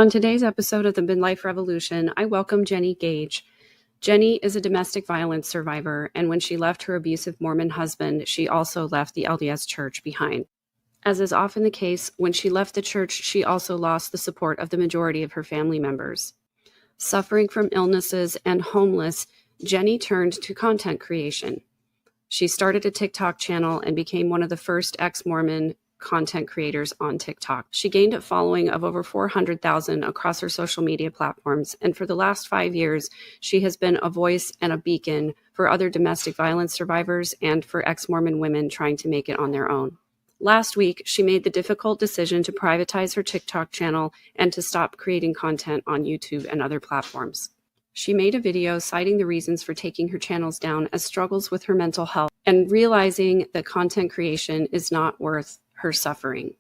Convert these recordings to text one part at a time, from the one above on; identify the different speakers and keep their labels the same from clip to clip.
Speaker 1: On today's episode of the Midlife Revolution, I welcome Jennie Gage. Jennie is a domestic violence survivor, and when she left her abusive Mormon husband, she also left the LDS Church behind. As is often the case, when she left the church, she also lost the support of the majority of her family members. Suffering from illnesses and homeless, Jennie turned to content creation. She started a TikTok channel and became one of the first ex-Mormon content creators on TikTok. She gained a following of over 400,000 across her social media platforms, and for the last 5 years, she has been a voice and a beacon for other domestic violence survivors and for ex-Mormon women trying to make it on their own. Last week, she made the difficult decision to privatize her TikTok channel and to stop creating content on YouTube and other platforms. She made a video citing the reasons for taking her channels down as struggles with her mental health and realizing that content creation is not worth her suffering.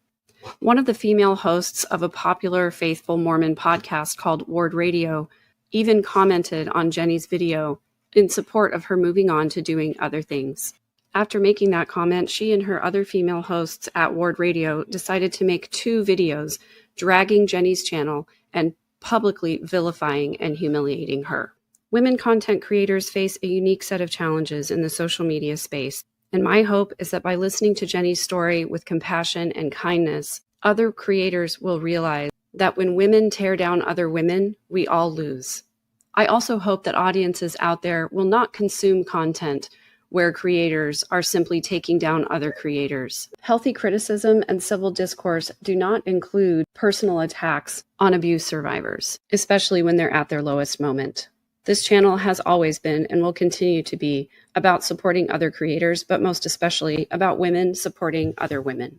Speaker 1: One of the female hosts of a popular faithful Mormon podcast called Ward Radio even commented on Jennie's video in support of her moving on to doing other things. After making that comment, she and her other female hosts at Ward Radio decided to make 2 videos dragging Jennie's channel and publicly vilifying and humiliating her. Women content creators face a unique set of challenges in the social media space, and my hope is that by listening to Jennie's story with compassion and kindness, other creators will realize that when women tear down other women, we all lose. I also hope that audiences out there will not consume content where creators are simply taking down other creators. Healthy criticism and civil discourse do not include personal attacks on abuse survivors, especially when they're at their lowest moment. This channel has always been and will continue to be about supporting other creators, but most especially about women supporting other women.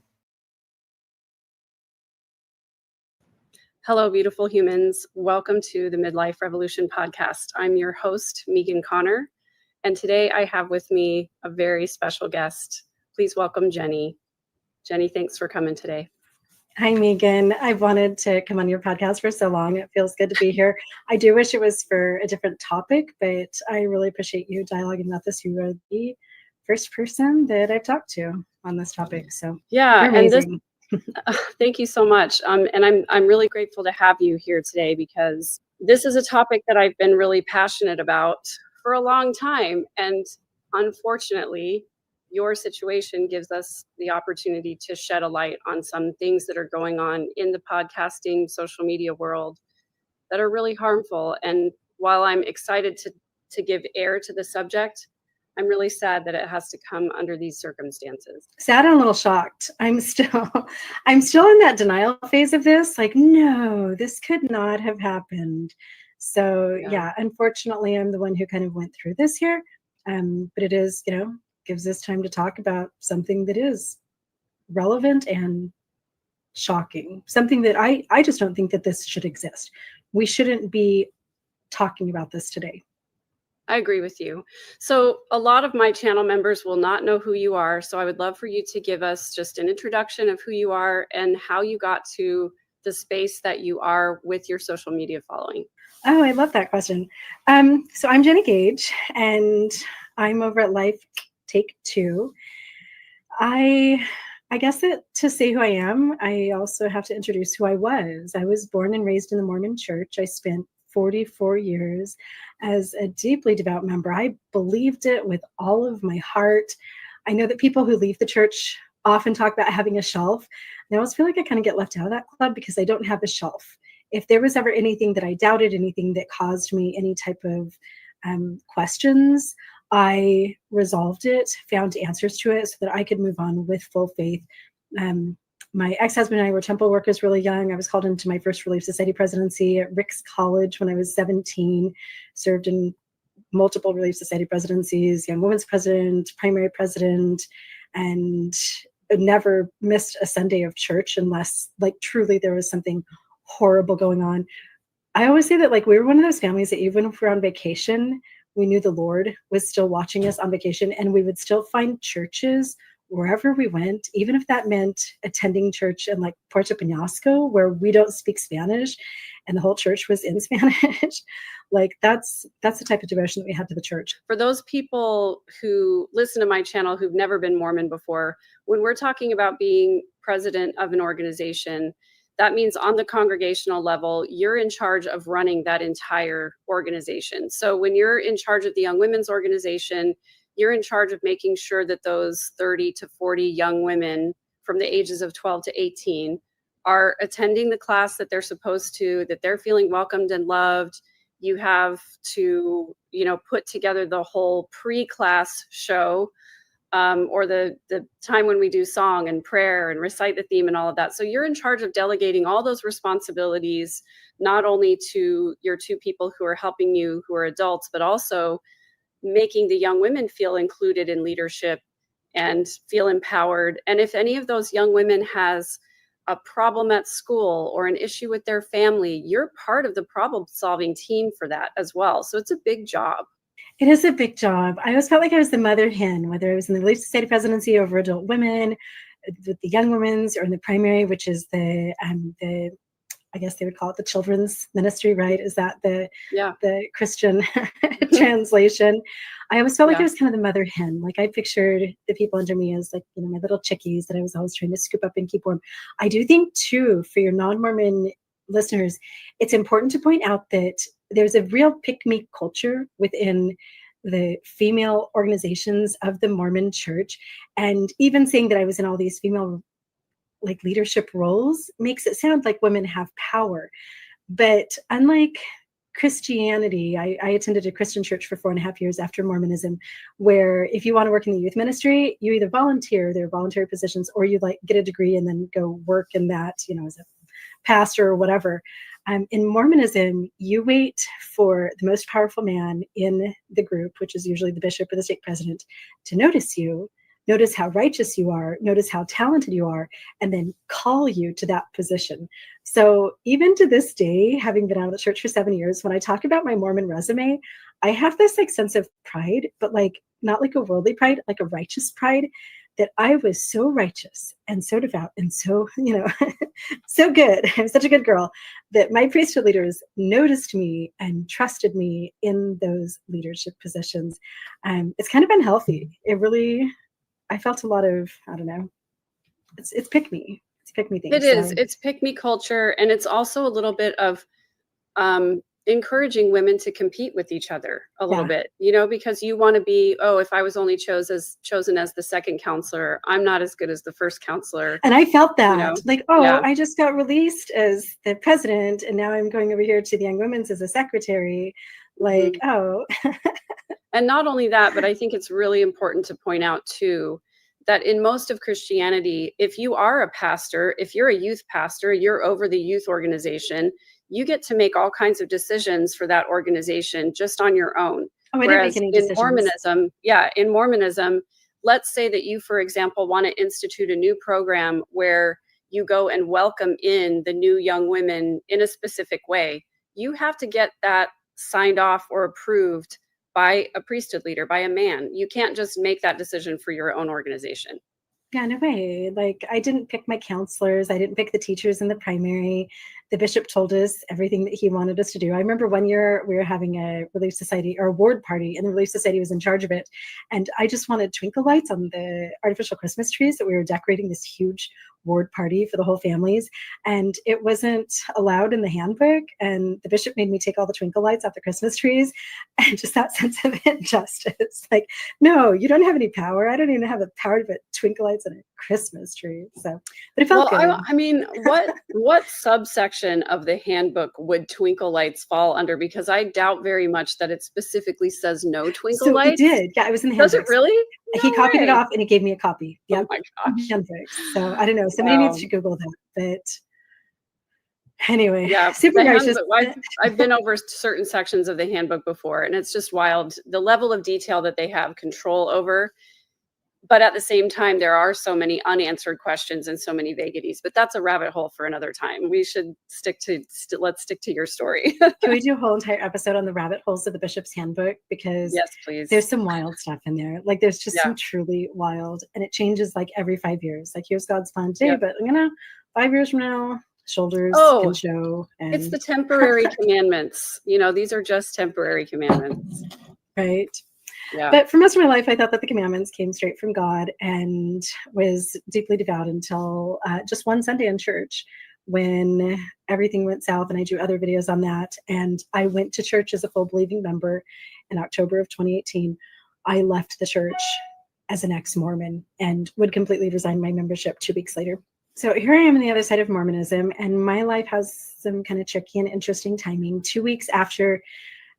Speaker 1: Hello, beautiful humans. Welcome to the Midlife Revolution podcast. I'm your host, Megan Connor. And today I have with me a very special guest. Please welcome Jennie. Jennie, thanks for coming today.
Speaker 2: Hi, Megan. I've wanted to come on your podcast for so long. It feels good to be here. I do wish it was for a different topic, but I really appreciate you dialoguing about this. You are the first person that I've talked to on this topic. So
Speaker 1: yeah,
Speaker 2: you're amazing.
Speaker 1: And thank you so much. And I'm really grateful to have you here today because this is a topic that I've been really passionate about for a long time. And unfortunately, your situation gives us the opportunity to shed a light on some things that are going on in the podcasting, social media world that are really harmful. And while I'm excited to give air to the subject, I'm really sad that it has to come under these circumstances.
Speaker 2: Sad and a little shocked. I'm still in that denial phase of this. Like, no, this could not have happened. So yeah, unfortunately, I'm the one who kind of went through this here. But it is, gives us time to talk about something that is relevant and shocking. Something that I just don't think that this should exist. We shouldn't be talking about this today.
Speaker 1: I agree with you. So a lot of my channel members will not know who you are. So I would love for you to give us just an introduction of who you are and how you got to the space that you are with your social media following.
Speaker 2: Oh, I love that question. So I'm Jennie Gage, and I'm over at Life Take 2. I guess that to say who I am, I also have to introduce who I was. I was born and raised in the Mormon Church. I spent 44 years as a deeply devout member. I believed it with all of my heart. I know that people who leave the church often talk about having a shelf. And I always feel like I kind of get left out of that club because I don't have a shelf. If there was ever anything that I doubted, anything that caused me any type of questions, I resolved it, found answers to it so that I could move on with full faith. My ex-husband and I were temple workers really young. I was called into my first Relief Society presidency at Rick's College when I was 17, served in multiple Relief Society presidencies, young women's president, primary president, and never missed a Sunday of church unless truly there was something horrible going on. I always say that we were one of those families that even if we're on vacation, we knew the Lord was still watching us on vacation, and we would still find churches wherever we went, even if that meant attending church in Puerto Penasco, where we don't speak Spanish and the whole church was in Spanish. That's the type of devotion that we had to the church.
Speaker 1: For those people who listen to my channel who've never been Mormon before, when we're talking about being president of an organization, That means on the congregational level, you're in charge of running that entire organization. So when you're in charge of the Young Women's Organization, you're in charge of making sure that those 30 to 40 young women from the ages of 12 to 18 are attending the class that they're supposed to, that they're feeling welcomed and loved. You have to, put together the whole pre-class show, or the time when we do song and prayer and recite the theme and all of that. So you're in charge of delegating all those responsibilities, not only to your two people who are helping you, who are adults, but also making the young women feel included in leadership and feel empowered. And if any of those young women has a problem at school or an issue with their family, you're part of the problem solving team for that as well. So it's a big job.
Speaker 2: It is a big job. I always felt like I was the mother hen, whether it was in the Relief Society presidency over adult women, with the young women's, or in the primary, which is the I guess they would call it the children's ministry, right? Is that the Christian translation? I always felt like I was kind of the mother hen. Like I pictured the people under me as like, my little chickies that I was always trying to scoop up and keep warm. I do think too, for your non-Mormon listeners, it's important to point out that there's a real pick-me culture within the female organizations of the Mormon church. And even saying that I was in all these female leadership roles makes it sound like women have power. But unlike Christianity, I attended a Christian church for 4.5 years after Mormonism, where if you want to work in the youth ministry, you either volunteer, there are voluntary positions, or you get a degree and then go work in that, as a pastor or whatever. In Mormonism, you wait for the most powerful man in the group, which is usually the bishop or the stake president, to notice you, notice how righteous you are, notice how talented you are, and then call you to that position. So even to this day, having been out of the church for 7 years, when I talk about my Mormon resume, I have this sense of pride, but not like a worldly pride, like a righteous pride, that I was so righteous and so devout and so, so good. I'm such a good girl that my priesthood leaders noticed me and trusted me in those leadership positions. It's kind of unhealthy. I felt a lot of, I don't know, it's pick me. It's pick me things.
Speaker 1: It is. It's pick me culture. And it's also a little bit of encouraging women to compete with each other a little bit, because you want to be, if I was only chosen as the second counselor, I'm not as good as the first counselor.
Speaker 2: And I felt that I just got released as the president and now I'm going over here to the Young Women's as a secretary.
Speaker 1: And not only that, but I think it's really important to point out too, that in most of Christianity, if you are a pastor, if you're a youth pastor, you're over the youth organization, you get to make all kinds of decisions for that organization just on your own.
Speaker 2: Whereas in
Speaker 1: Mormonism, let's say that you, for example, want to institute a new program where you go and welcome in the new young women in a specific way. You have to get that signed off or approved by a priesthood leader, by a man. You can't just make that decision for your own organization.
Speaker 2: Yeah, no way. I didn't pick my counselors. I didn't pick the teachers in the primary. The bishop told us everything that he wanted us to do. I remember one year we were having a Relief Society or a ward party, and the Relief Society was in charge of it. And I just wanted twinkle lights on the artificial Christmas trees that we were decorating this huge ward party for the whole families. And it wasn't allowed in the handbook. And the bishop made me take all the twinkle lights off the Christmas trees. And just that sense of injustice. No, you don't have any power. I don't even have the power to put twinkle lights on a Christmas tree. So, but it felt good.
Speaker 1: I mean, what subsection of the handbook would twinkle lights fall under? Because I doubt very much that it specifically says no twinkle lights.
Speaker 2: It did. Yeah, it was in the handbook.
Speaker 1: Does it really?
Speaker 2: No he copied it off and he gave me a copy. Yep.
Speaker 1: Oh my gosh.
Speaker 2: So I don't know. Somebody needs to Google that. But anyway,
Speaker 1: super righteous. I've been over certain sections of the handbook before, and it's just wild the level of detail that they have control over. But at the same time, there are so many unanswered questions and so many vagaries. But that's a rabbit hole for another time. We should let's stick to your story.
Speaker 2: Can we do a whole entire episode on the rabbit holes of the bishop's handbook? Because
Speaker 1: yes, please.
Speaker 2: There's some wild stuff in there. There's just some truly wild, and it changes every 5 years. Here's God's plan today, but 5 years from now, shoulders can show. And
Speaker 1: it's the temporary commandments. These are just temporary commandments.
Speaker 2: Right.
Speaker 1: Yeah.
Speaker 2: But for most of my life, I thought that the commandments came straight from God, and was deeply devout until just one Sunday in church when everything went south, and I do other videos on that. And I went to church as a full believing member in October of 2018. I left the church as an ex-Mormon and would completely resign my membership 2 weeks later. So here I am on the other side of Mormonism, and my life has some kind of tricky and interesting timing. 2 weeks after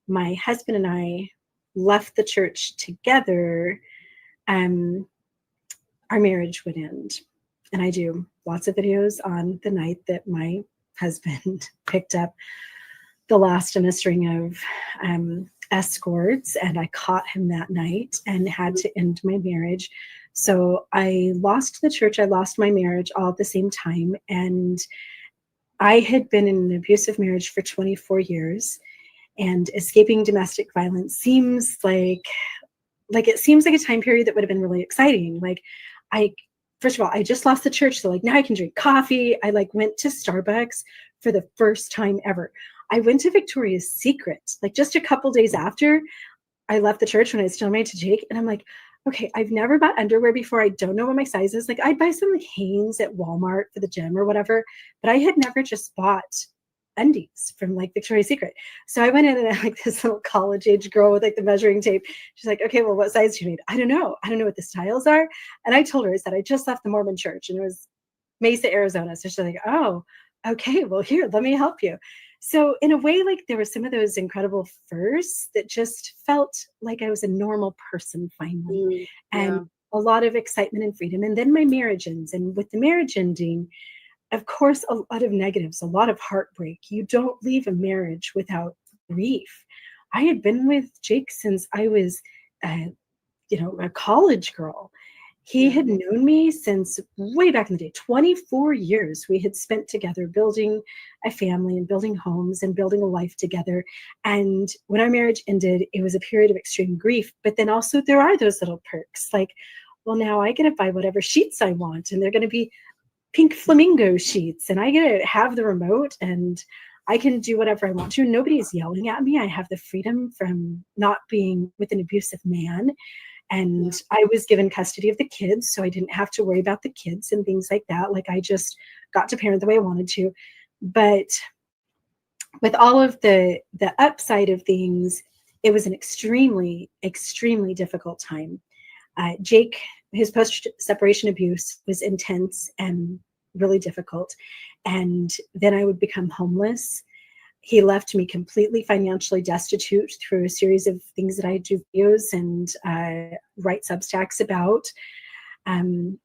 Speaker 2: my husband and I left the church together, our marriage would end. And I do lots of videos on the night that my husband picked up the last in a string of escorts, and I caught him that night and had to end my marriage. So I lost the church, I lost my marriage all at the same time, and I had been in an abusive marriage for 24 years, and escaping domestic violence seems like it seems like a time period that would have been really exciting. Like, first of all, I just lost the church, so like now I can drink coffee. I like went to Starbucks for the first time ever. I went to Victoria's Secret like just a couple days after I left the church when I was still married to Jake, and I'm like, okay, I've never bought underwear before. I don't know what my size is. Like, I'd buy some like Hanes at Walmart for the gym or whatever, but I had never just bought undies from like Victoria's Secret. So I went in and like this little college age girl with like the measuring tape. She's like, okay, well, what size do you need? I don't know what the styles are. And I told her, I said, I just left the Mormon church, and it was Mesa, Arizona. So she's like, oh, okay, well, here, let me help you. So in a way, like there were some of those incredible firsts that just felt like I was a normal person finally, and a lot of excitement and freedom. And then my marriage ends. And with the marriage ending, of course, a lot of negatives, a lot of heartbreak. You don't leave a marriage without grief. I had been with Jake since I was, a college girl. He had known me since way back in the day, 24 years we had spent together building a family and building homes and building a life together. And when our marriage ended, it was a period of extreme grief. But then also there are those little perks like, well, now I get to buy whatever sheets I want, and they're going to be pink flamingo sheets, and I get to have the remote, and I can do whatever I want to. Nobody's yelling at me. I have the freedom from not being with an abusive man. And I was given custody of the kids, so I didn't have to worry about the kids and things like that. Like, I just got to parent the way I wanted to. But with all of the upside of things, it was an extremely, extremely difficult time. Jake, his post-separation abuse was intense and really difficult. And then I would become homeless. He left me completely financially destitute through a series of things that I do videos and write Substacks about. And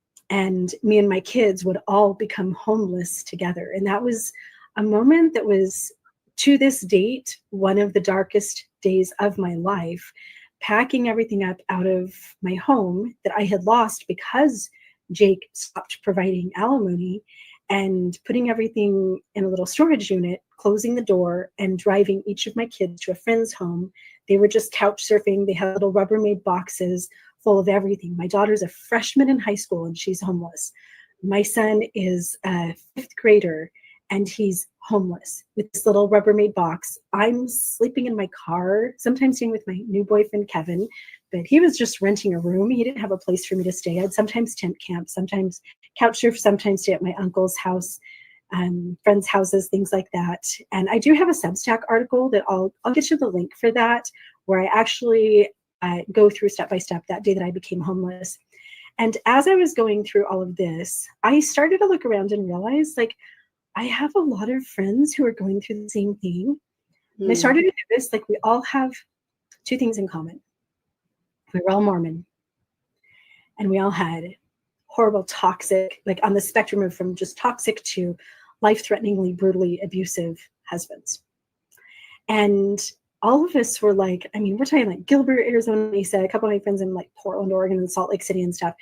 Speaker 2: me and my kids would all become homeless together. And that was a moment that was, to this date, one of the darkest days of my life. Packing everything up out of my home that I had lost because Jake stopped providing alimony, and putting everything in a little storage unit, closing the door, and driving each of my kids to a friend's home. They were just couch surfing. They had little Rubbermaid boxes full of everything. My daughter's a freshman in high school, and she's homeless. My son is a 5th grader, and he's homeless with this little Rubbermaid box. I'm sleeping in my car, sometimes staying with my new boyfriend, Kevin, but he was just renting a room. He didn't have a place for me to stay. I'd sometimes tent camp, sometimes couch surf, sometimes stay at my uncle's house, friends' houses, things like that. And I do have a Substack article that I'll get you the link for that, where I actually go through step by step that day that I became homeless. And as I was going through all of this, I started to look around and realize, like, I have a lot of friends who are going through the same thing. And I started to notice, like, we all have 2 things in common. We were all Mormon, and we all had horrible, toxic, like on the spectrum of from just toxic to life-threateningly, brutally abusive husbands. And all of us were like, I mean, we're talking like Gilbert, Arizona, Mesa, a couple of my friends in like Portland, Oregon, and Salt Lake City and stuff,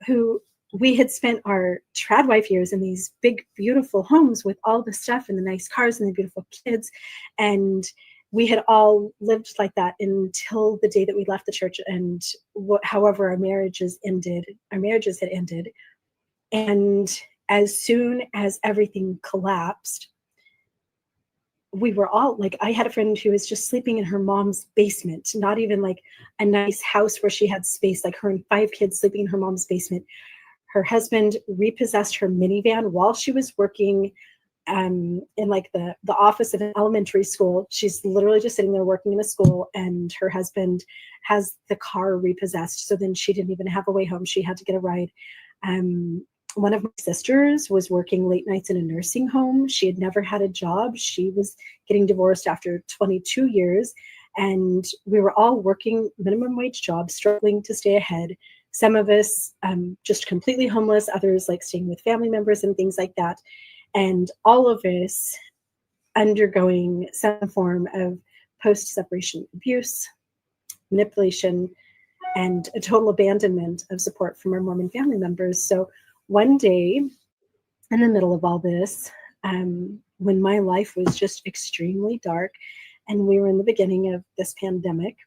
Speaker 2: who we had spent our trad wife years in these big, beautiful homes with all the stuff and the nice cars and the beautiful kids. And we had all lived like that until the day that we left the church, and however our marriages had ended. And as soon as everything collapsed, we were all like, I had a friend who was just sleeping in her mom's basement, not even like a nice house where she had space, like her and 5 kids sleeping in her mom's basement. Her husband repossessed her minivan while she was working in like the office of an elementary school. She's literally just sitting there working in a school, and her husband has the car repossessed. So then she didn't even have a way home. She had to get a ride. One of my sisters was working late nights in a nursing home. She had never had a job. She was getting divorced after 22 years. And we were all working minimum wage jobs, struggling to stay ahead. Some of us just completely homeless, others like staying with family members and things like that. And all of us undergoing some form of post-separation abuse, manipulation, and a total abandonment of support from our Mormon family members. So one day, in the middle of all this, when my life was just extremely dark, and we were in the beginning of this pandemic,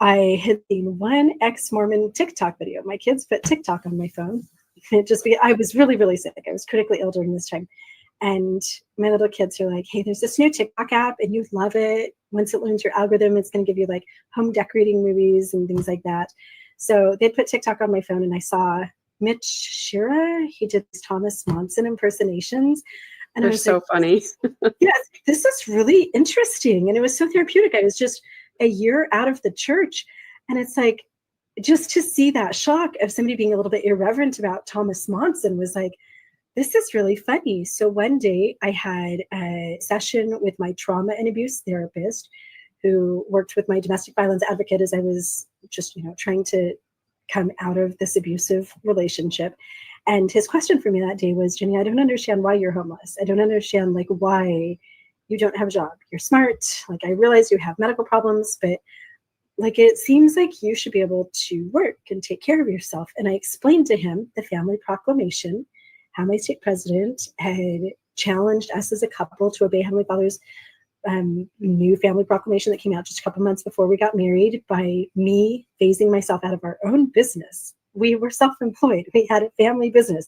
Speaker 2: I had seen one ex-Mormon TikTok video. My kids put TikTok on my phone. I was really, really sick. I was critically ill during this time. And my little kids are like, hey, there's this new TikTok app and you love it. Once it learns your algorithm, it's going to give you like home decorating movies and things like that. So they put TikTok on my phone, and I saw Mitch Shira. He did Thomas Monson impersonations. And
Speaker 1: They're so funny.
Speaker 2: Yes, this is really interesting. And it was so therapeutic. I was just a year out of the church. And it's like, just to see that shock of somebody being a little bit irreverent about Thomas Monson was like, this is really funny. So one day I had a session with my trauma and abuse therapist, who worked with my domestic violence advocate as I was just, trying to come out of this abusive relationship. And his question for me that day was, Jennie, I don't understand why you're homeless. I don't understand like why you don't have a job. You're smart. Like, I realize you have medical problems, but like, it seems like you should be able to work and take care of yourself. And I explained to him the family proclamation, how my state president had challenged us as a couple to obey Heavenly Father's new family proclamation that came out just a couple months before we got married, by me phasing myself out of our own business. We were self-employed. We had a family business.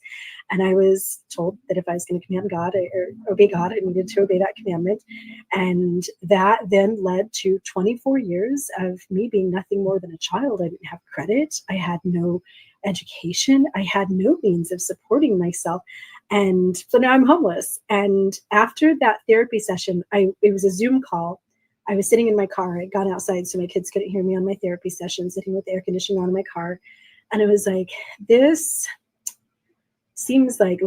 Speaker 2: And I was told that if I was going to command God or obey God, I needed to obey that commandment. And that then led to 24 years of me being nothing more than a child. I didn't have credit. I had no education. I had no means of supporting myself. And so now I'm homeless. And after that therapy session, it was a Zoom call. I was sitting in my car. I'd gone outside so my kids couldn't hear me on my therapy session, sitting with the air conditioning on in my car. And it was like, this seems like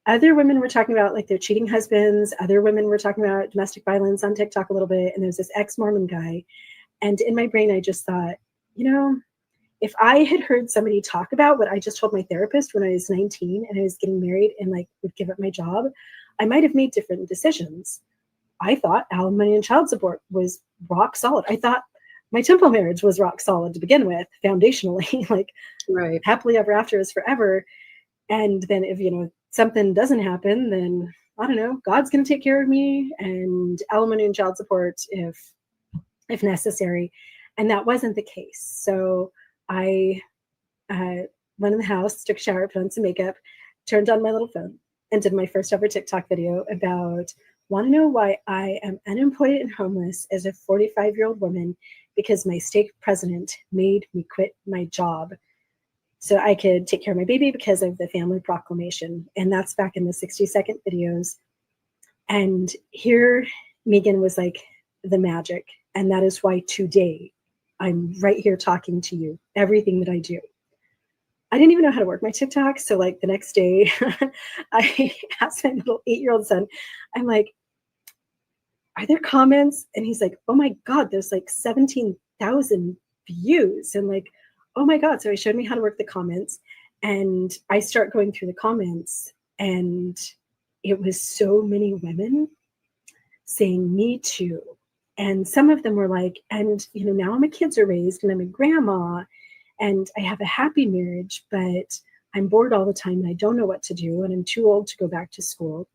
Speaker 2: other women were talking about like their cheating husbands. Other women were talking about domestic violence on TikTok a little bit. And there's this ex-Mormon guy. And in my brain, I just thought, if I had heard somebody talk about what I just told my therapist when I was 19 and I was getting married and like would give up my job, I might have made different decisions. I thought alimony and child support was rock solid. I thought my temple marriage was rock solid to begin with, foundationally, like
Speaker 1: Right.
Speaker 2: happily ever after is forever. And then if, something doesn't happen, then I don't know, God's going to take care of me, and alimony and child support if necessary. And that wasn't the case. So I went in the house, took a shower, put on some makeup, turned on my little phone, and did my first ever TikTok video about, want to know why I am unemployed and homeless as a 45-year-old woman, because my state president made me quit my job so I could take care of my baby because of the family proclamation. And that's back in the 60-second videos. And here Megan was like the magic. And that is why today I'm right here talking to you, everything that I do. I didn't even know how to work my TikTok. So like the next day, I asked my little 8-year-old son, I'm like, are there comments? And he's like, oh my God, there's like 17,000 views. And like, oh my God. So he showed me how to work the comments, and I start going through the comments, and it was so many women saying me too. And some of them were like, and now my kids are raised and I'm a grandma and I have a happy marriage, but I'm bored all the time and I don't know what to do and I'm too old to go back to school.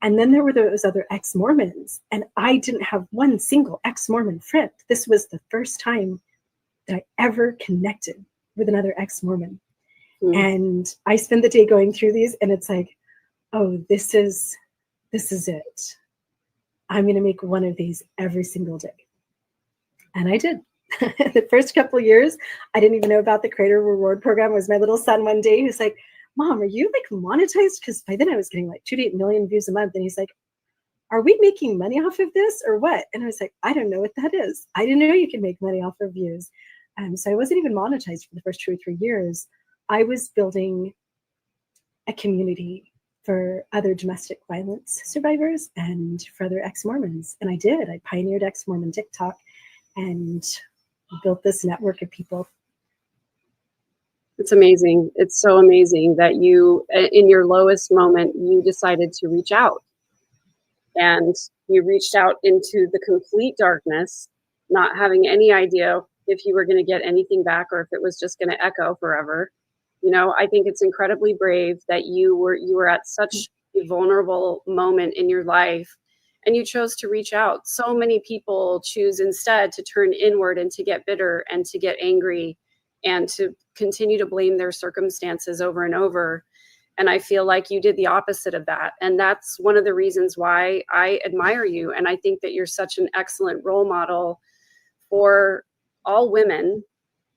Speaker 2: And then there were those other ex-Mormons, and I didn't have one single ex-Mormon friend. This was the first time that I ever connected with another ex-Mormon. And I spend the day going through these, and it's like, oh, this is it. I'm going to make one of these every single day. And I did. The first couple of years, I didn't even know about the Creator Reward Program. It was my little son one day who's like, Mom, are you like monetized? Because by then I was getting like 2 to 8 million views a month. And he's like, are we making money off of this or what? And I was like, I don't know what that is. I didn't know you could make money off of views. So I wasn't even monetized for the first 2 or 3 years. I was building a community for other domestic violence survivors and for other ex-Mormons. And I did. I pioneered ex-Mormon TikTok and built this network of people.
Speaker 1: It's amazing. It's so amazing that you, in your lowest moment, you decided to reach out. And you reached out into the complete darkness, not having any idea if you were going to get anything back or if it was just going to echo forever. You know, I think it's incredibly brave that you were at such a vulnerable moment in your life and you chose to reach out. So many people choose instead to turn inward and to get bitter and to get angry and to continue to blame their circumstances over and over. And I feel like you did the opposite of that. And that's one of the reasons why I admire you. And I think that you're such an excellent role model for all women,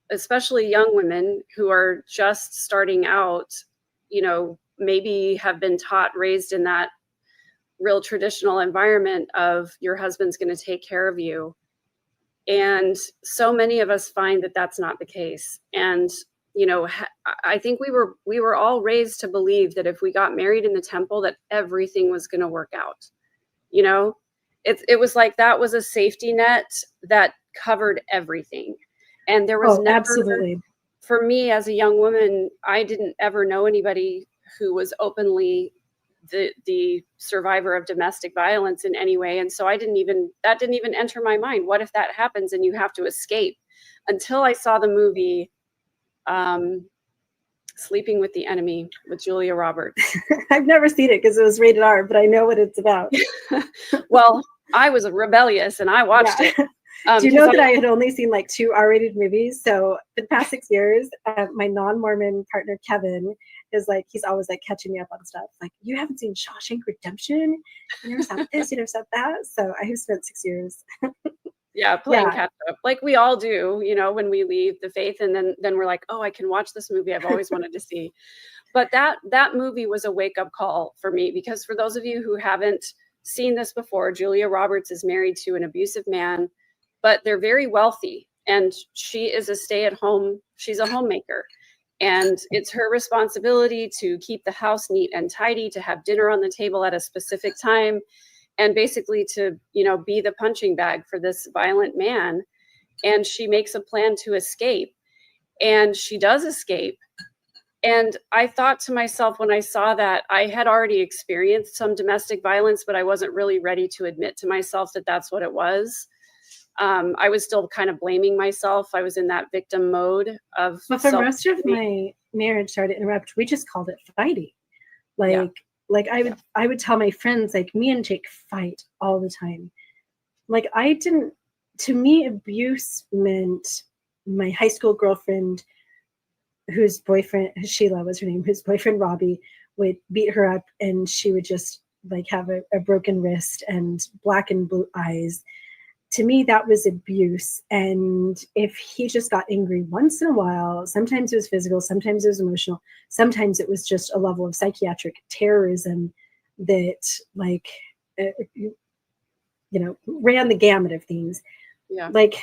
Speaker 1: especially young women who are just starting out, you know, maybe have been taught, raised in that real traditional environment of your husband's going to take care of you. And so many of us find that that's not the case. And, you know, I think we were all raised to believe that if we got married in the temple, that everything was going to work out. You know, it was like that was a safety net that covered everything. And there was never,
Speaker 2: absolutely.
Speaker 1: For me as a young woman, I didn't ever know anybody who was openly the survivor of domestic violence in any way. And so that didn't even enter my mind. What if that happens and you have to escape? Until I saw the movie Sleeping with the Enemy with Julia Roberts.
Speaker 2: I've never seen it because it was rated R, but I know what it's about.
Speaker 1: Well, I was rebellious and I watched it.
Speaker 2: Do you know that I had only seen like 2 R-rated movies? So for the past 6 years, my non-Mormon partner, Kevin, is like, he's always like catching me up on stuff. Like, you haven't seen Shawshank Redemption? You never saw this, you never saw that? So I have spent 6 years.
Speaker 1: Playing catch up, like we all do, you know, when we leave the faith, and then we're like, oh, I can watch this movie I've always wanted to see. But that movie was a wake-up call for me, because for those of you who haven't seen this before, Julia Roberts is married to an abusive man, but they're very wealthy, and she is she's a homemaker, and it's her responsibility to keep the house neat and tidy, to have dinner on the table at a specific time, and basically to, you know, be the punching bag for this violent man. And she makes a plan to escape, and she does escape. And I thought to myself, when I saw that, I had already experienced some domestic violence, but I wasn't really ready to admit to myself that that's what it was. I was still kind of blaming myself. I was in that victim mode of.
Speaker 2: Well, for most of my marriage, sorry to interrupt, we just called it fighting. Like I would tell my friends, like, me and Jake fight all the time. Like, to me, abuse meant my high school girlfriend, whose boyfriend, Sheila was her name, whose boyfriend Robbie would beat her up, and she would just like have a broken wrist and black and blue eyes. To me, that was abuse. And if he just got angry once in a while, sometimes it was physical, sometimes it was emotional, sometimes it was just a level of psychiatric terrorism that, like, you know, ran the gamut of things.
Speaker 1: Yeah.
Speaker 2: Like,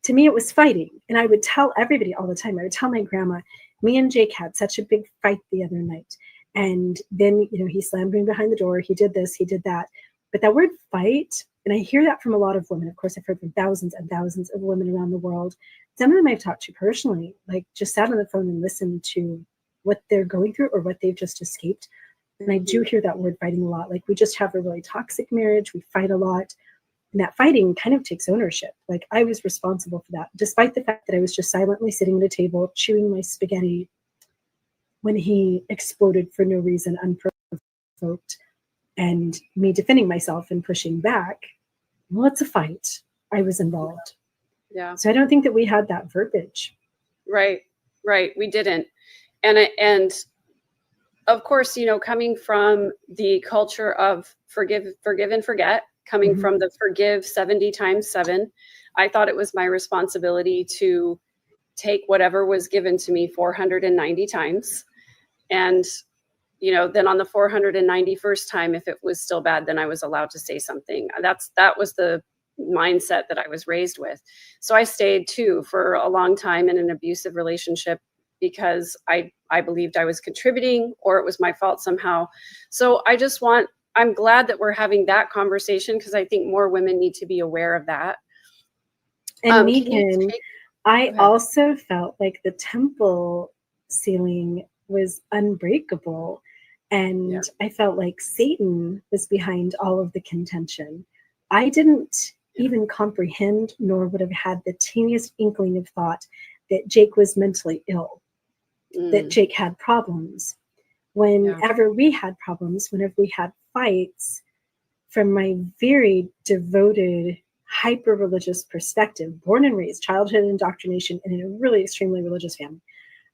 Speaker 2: to me, it was fighting. And I would tell everybody all the time. I would tell my grandma, me and Jake had such a big fight the other night. And then, you know, he slammed me behind the door. He did this, he did that. But that word fight, and I hear that from a lot of women. Of course, I've heard from thousands and thousands of women around the world. Some of them I've talked to personally, like just sat on the phone and listened to what they're going through or what they've just escaped. And I do hear that word fighting a lot. Like, we just have a really toxic marriage. We fight a lot. And that fighting kind of takes ownership. Like, I was responsible for that, despite the fact that I was just silently sitting at a table, chewing my spaghetti when he exploded for no reason, unprovoked. And me defending myself and pushing back, well, it's a fight. I was involved.
Speaker 1: Yeah.
Speaker 2: So I don't think that we had that verbiage.
Speaker 1: Right. We didn't. And of course, you know, coming from the culture of forgive and forget, coming from the forgive 70 times 7, I thought it was my responsibility to take whatever was given to me 490 times And, then on the 491st time, if it was still bad, then I was allowed to say something. That was the mindset that I was raised with. So I stayed too for a long time in an abusive relationship because I believed I was contributing or it was my fault somehow. So I'm glad that we're having that conversation because I think more women need to be aware of that.
Speaker 2: And Megan, I also felt like the temple ceiling was unbreakable. And I felt like Satan was behind all of the contention. I didn't even comprehend, nor would have had the teeniest inkling of thought that Jake was mentally ill, that Jake had problems. Whenever we had problems, whenever we had fights, from my very devoted, hyper-religious perspective, born and raised, childhood indoctrination in a really extremely religious family,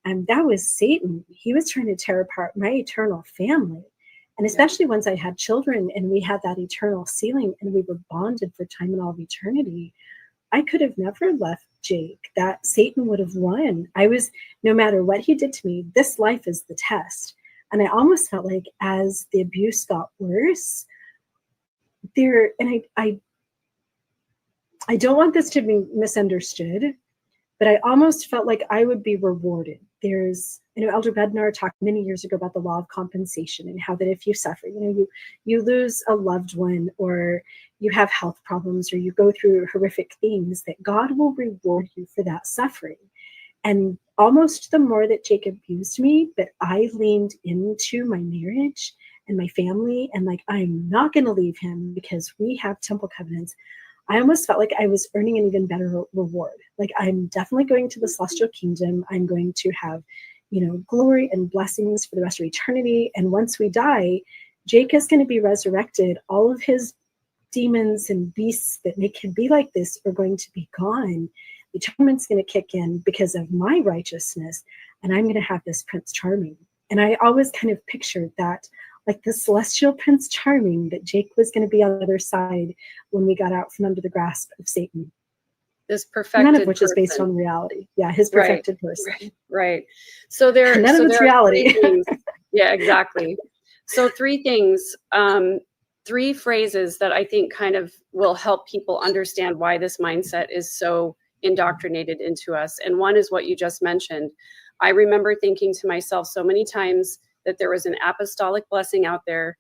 Speaker 2: and that was Satan. He was trying to tear apart my eternal family. And especially once I had children and we had that eternal ceiling and we were bonded for time and all of eternity, I could have never left Jake. That Satan would have won. No matter what he did to me, this life is the test. And I almost felt like as the abuse got worse, I don't want this to be misunderstood, but I almost felt like I would be rewarded. Elder Bednar talked many years ago about the law of compensation and how that if you suffer, you lose a loved one or you have health problems or you go through horrific things, that God will reward you for that suffering. And almost the more that Jake abused me, but I leaned into my marriage and my family and I'm not going to leave him because we have temple covenants. I almost felt like I was earning an even better reward. I'm definitely going to the celestial kingdom. I'm going to have, glory and blessings for the rest of eternity. And once we die, Jake is going to be resurrected. All of his demons and beasts that make him be like this are going to be gone. The atonement's going to kick in because of my righteousness. And I'm going to have this Prince Charming. And I always kind of pictured that, like the celestial Prince Charming, that Jake was going to be on the other side when we got out from under the grasp of Satan.
Speaker 1: This perfected
Speaker 2: none of which
Speaker 1: person.
Speaker 2: Is based on reality. Yeah, his perfected person.
Speaker 1: Right. So
Speaker 2: none of it's reality.
Speaker 1: Yeah, exactly. So 3 things, 3 phrases that I think kind of will help people understand why this mindset is so indoctrinated into us. And one is what you just mentioned. I remember thinking to myself so many times that there was an apostolic blessing out there,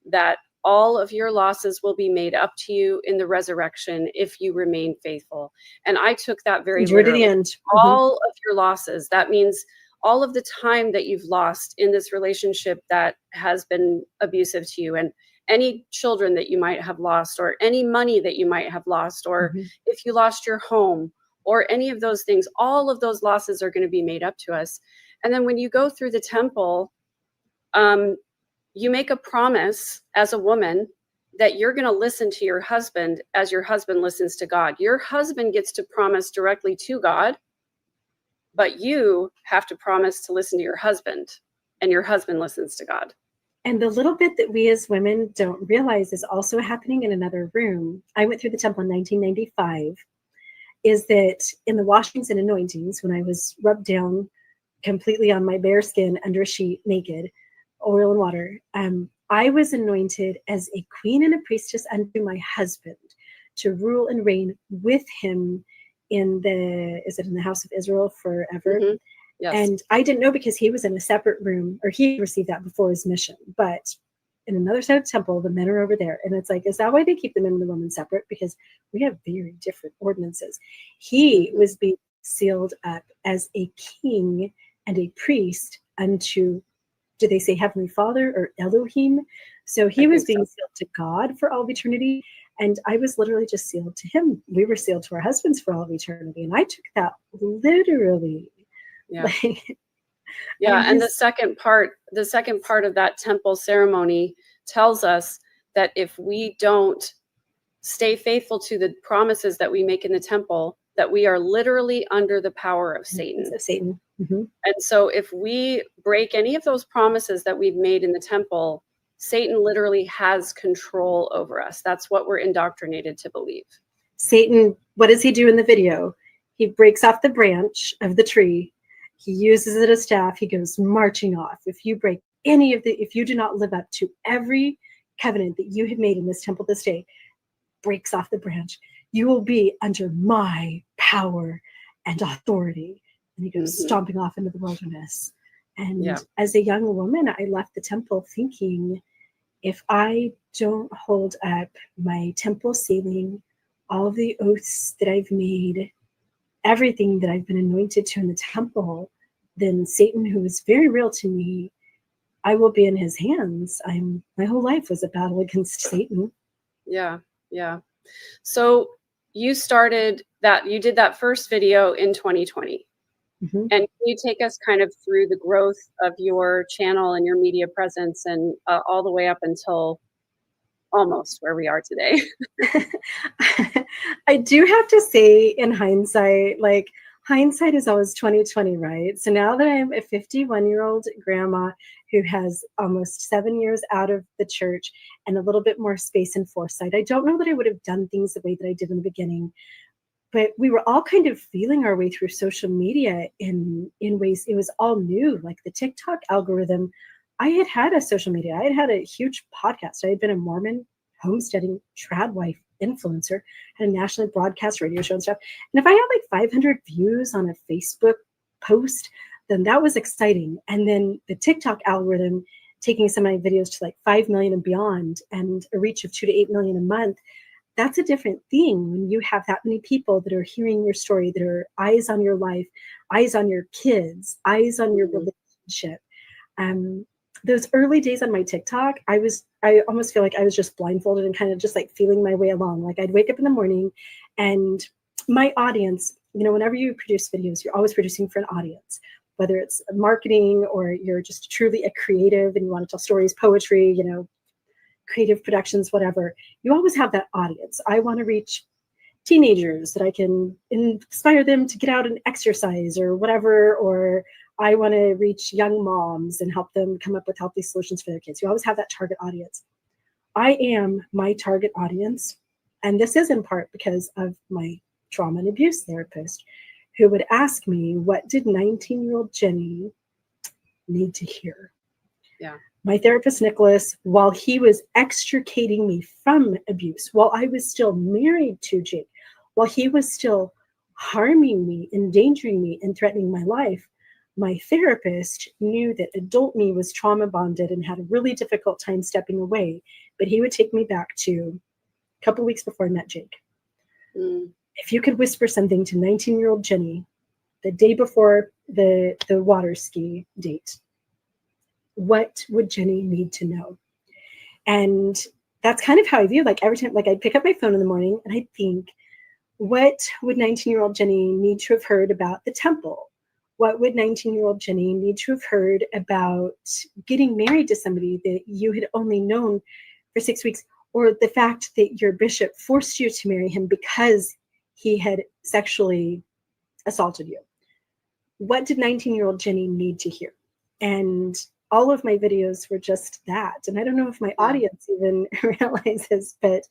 Speaker 1: that all of your losses will be made up to you in the resurrection if you remain faithful. And I took that very literally.
Speaker 2: To the end.
Speaker 1: All of your losses. That means all of the time that you've lost in this relationship that has been abusive to you, and any children that you might have lost, or any money that you might have lost, or if you lost your home, or any of those things, all of those losses are going to be made up to us. And then when you go through the temple, you make a promise as a woman that you're going to listen to your husband as your husband listens to God. Your husband gets to promise directly to God, but you have to promise to listen to your husband, and your husband listens to God.
Speaker 2: And the little bit that we as women don't realize is also happening in another room. I went through the temple in 1995, is that in the washings and anointings, when I was rubbed down completely on my bare skin under a sheet naked, oil and water, I was anointed as a queen and a priestess unto my husband to rule and reign with him in the house of Israel forever.
Speaker 1: Yes.
Speaker 2: And I didn't know because he was in a separate room, or he received that before his mission. But in another side of the temple, the men are over there. And it's like, is that why they keep the men and the women separate? Because we have very different ordinances. He was being sealed up as a king and a priest unto, do they say Heavenly Father or Elohim? So he was being sealed to God for all of eternity. And I was literally just sealed to him. We were sealed to our husbands for all of eternity. And I took that literally.
Speaker 1: Yeah. And the second part of that temple ceremony tells us that if we don't stay faithful to the promises that we make in the temple, that we are literally under the power of Satan. And so if we break any of those promises that we've made in the temple, Satan literally has control over us. That's what we're indoctrinated to believe.
Speaker 2: Satan, what does he do in the video? He breaks off the branch of the tree He uses it as staff. He goes marching off. If you break if you do not live up to every covenant that you have made in this temple this day, breaks off the branch, you will be under my power and authority. And he goes stomping off into the wilderness. And as a young woman, I left the temple thinking, if I don't hold up my temple ceiling, all of the oaths that I've made, everything that I've been anointed to in the temple, then Satan, who is very real to me, I will be in his hands. My whole life was a battle against Satan.
Speaker 1: Yeah. Yeah. So you did that first video in 2020. And can you take us kind of through the growth of your channel and your media presence and all the way up until almost where we are today?
Speaker 2: I do have to say, in hindsight, like, hindsight is always 2020, right? So now that I'm a 51-year-old grandma who has almost 7 years out of the church and a little bit more space and foresight, I don't know that I would have done things the way that I did in the beginning. But we were all kind of feeling our way through social media in ways. It was all new, like the TikTok algorithm. I had a social media. I had a huge podcast. I had been a Mormon homesteading trad wife influencer, had a nationally broadcast radio show and stuff. And if I had like 500 views on a Facebook post, then that was exciting. And then the TikTok algorithm taking some of my videos to like 5 million and beyond, and a reach of 2 to 8 million a month. That's a different thing when you have that many people that are hearing your story, that are eyes on your life, eyes on your kids, eyes on your relationship. Those early days on my TikTok, I almost feel like I was just blindfolded and kind of just like feeling my way along. Like, I'd wake up in the morning and my audience, whenever you produce videos, you're always producing for an audience, whether it's marketing or you're just truly a creative and you want to tell stories, poetry, creative productions, whatever. You always have that audience. I want to reach teenagers that I can inspire them to get out and exercise or whatever, or I want to reach young moms and help them come up with healthy solutions for their kids. You always have that target audience. I am my target audience. And this is in part because of my trauma and abuse therapist, who would ask me, what did 19-year-old Jennie need to hear?
Speaker 1: Yeah.
Speaker 2: My therapist, Nicholas, while he was extricating me from abuse, while I was still married to Jake, while he was still harming me, endangering me, and threatening my life, my therapist knew that adult me was trauma bonded and had a really difficult time stepping away. But he would take me back to a couple weeks before I met Jake. If you could whisper something to 19-year-old Jennie the day before the water ski date, what would Jennie need to know? And that's kind of how I view, like, every time, like, I'd pick up my phone in the morning and I'd think, what would 19-year-old Jennie need to have heard about the temple? What would 19-year-old Jennie need to have heard about getting married to somebody that you had only known for 6 weeks, or the fact that your bishop forced you to marry him because he had sexually assaulted you? What did 19-year-old Jennie need to hear? And all of my videos were just that. And I don't know if my audience even realizes, but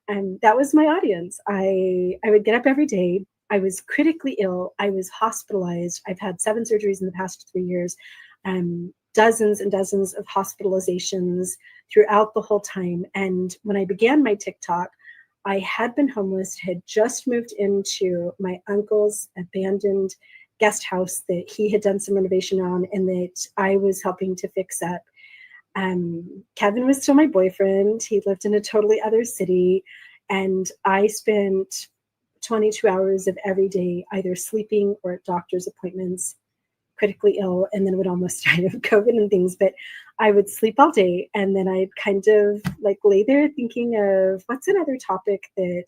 Speaker 2: that was my audience. I would get up every day. I was critically ill. I was hospitalized. I've had 7 surgeries in the past 3 years, dozens and dozens of hospitalizations throughout the whole time. And when I began my TikTok, I had been homeless, had just moved into my uncle's abandoned guest house that he had done some renovation on and that I was helping to fix up. Kevin was still my boyfriend. He lived in a totally other city. And I spent 22 hours of every day either sleeping or at doctor's appointments, critically ill, and then would almost die of COVID and things. But I would sleep all day, and then I'd kind of like lay there thinking of what's another topic that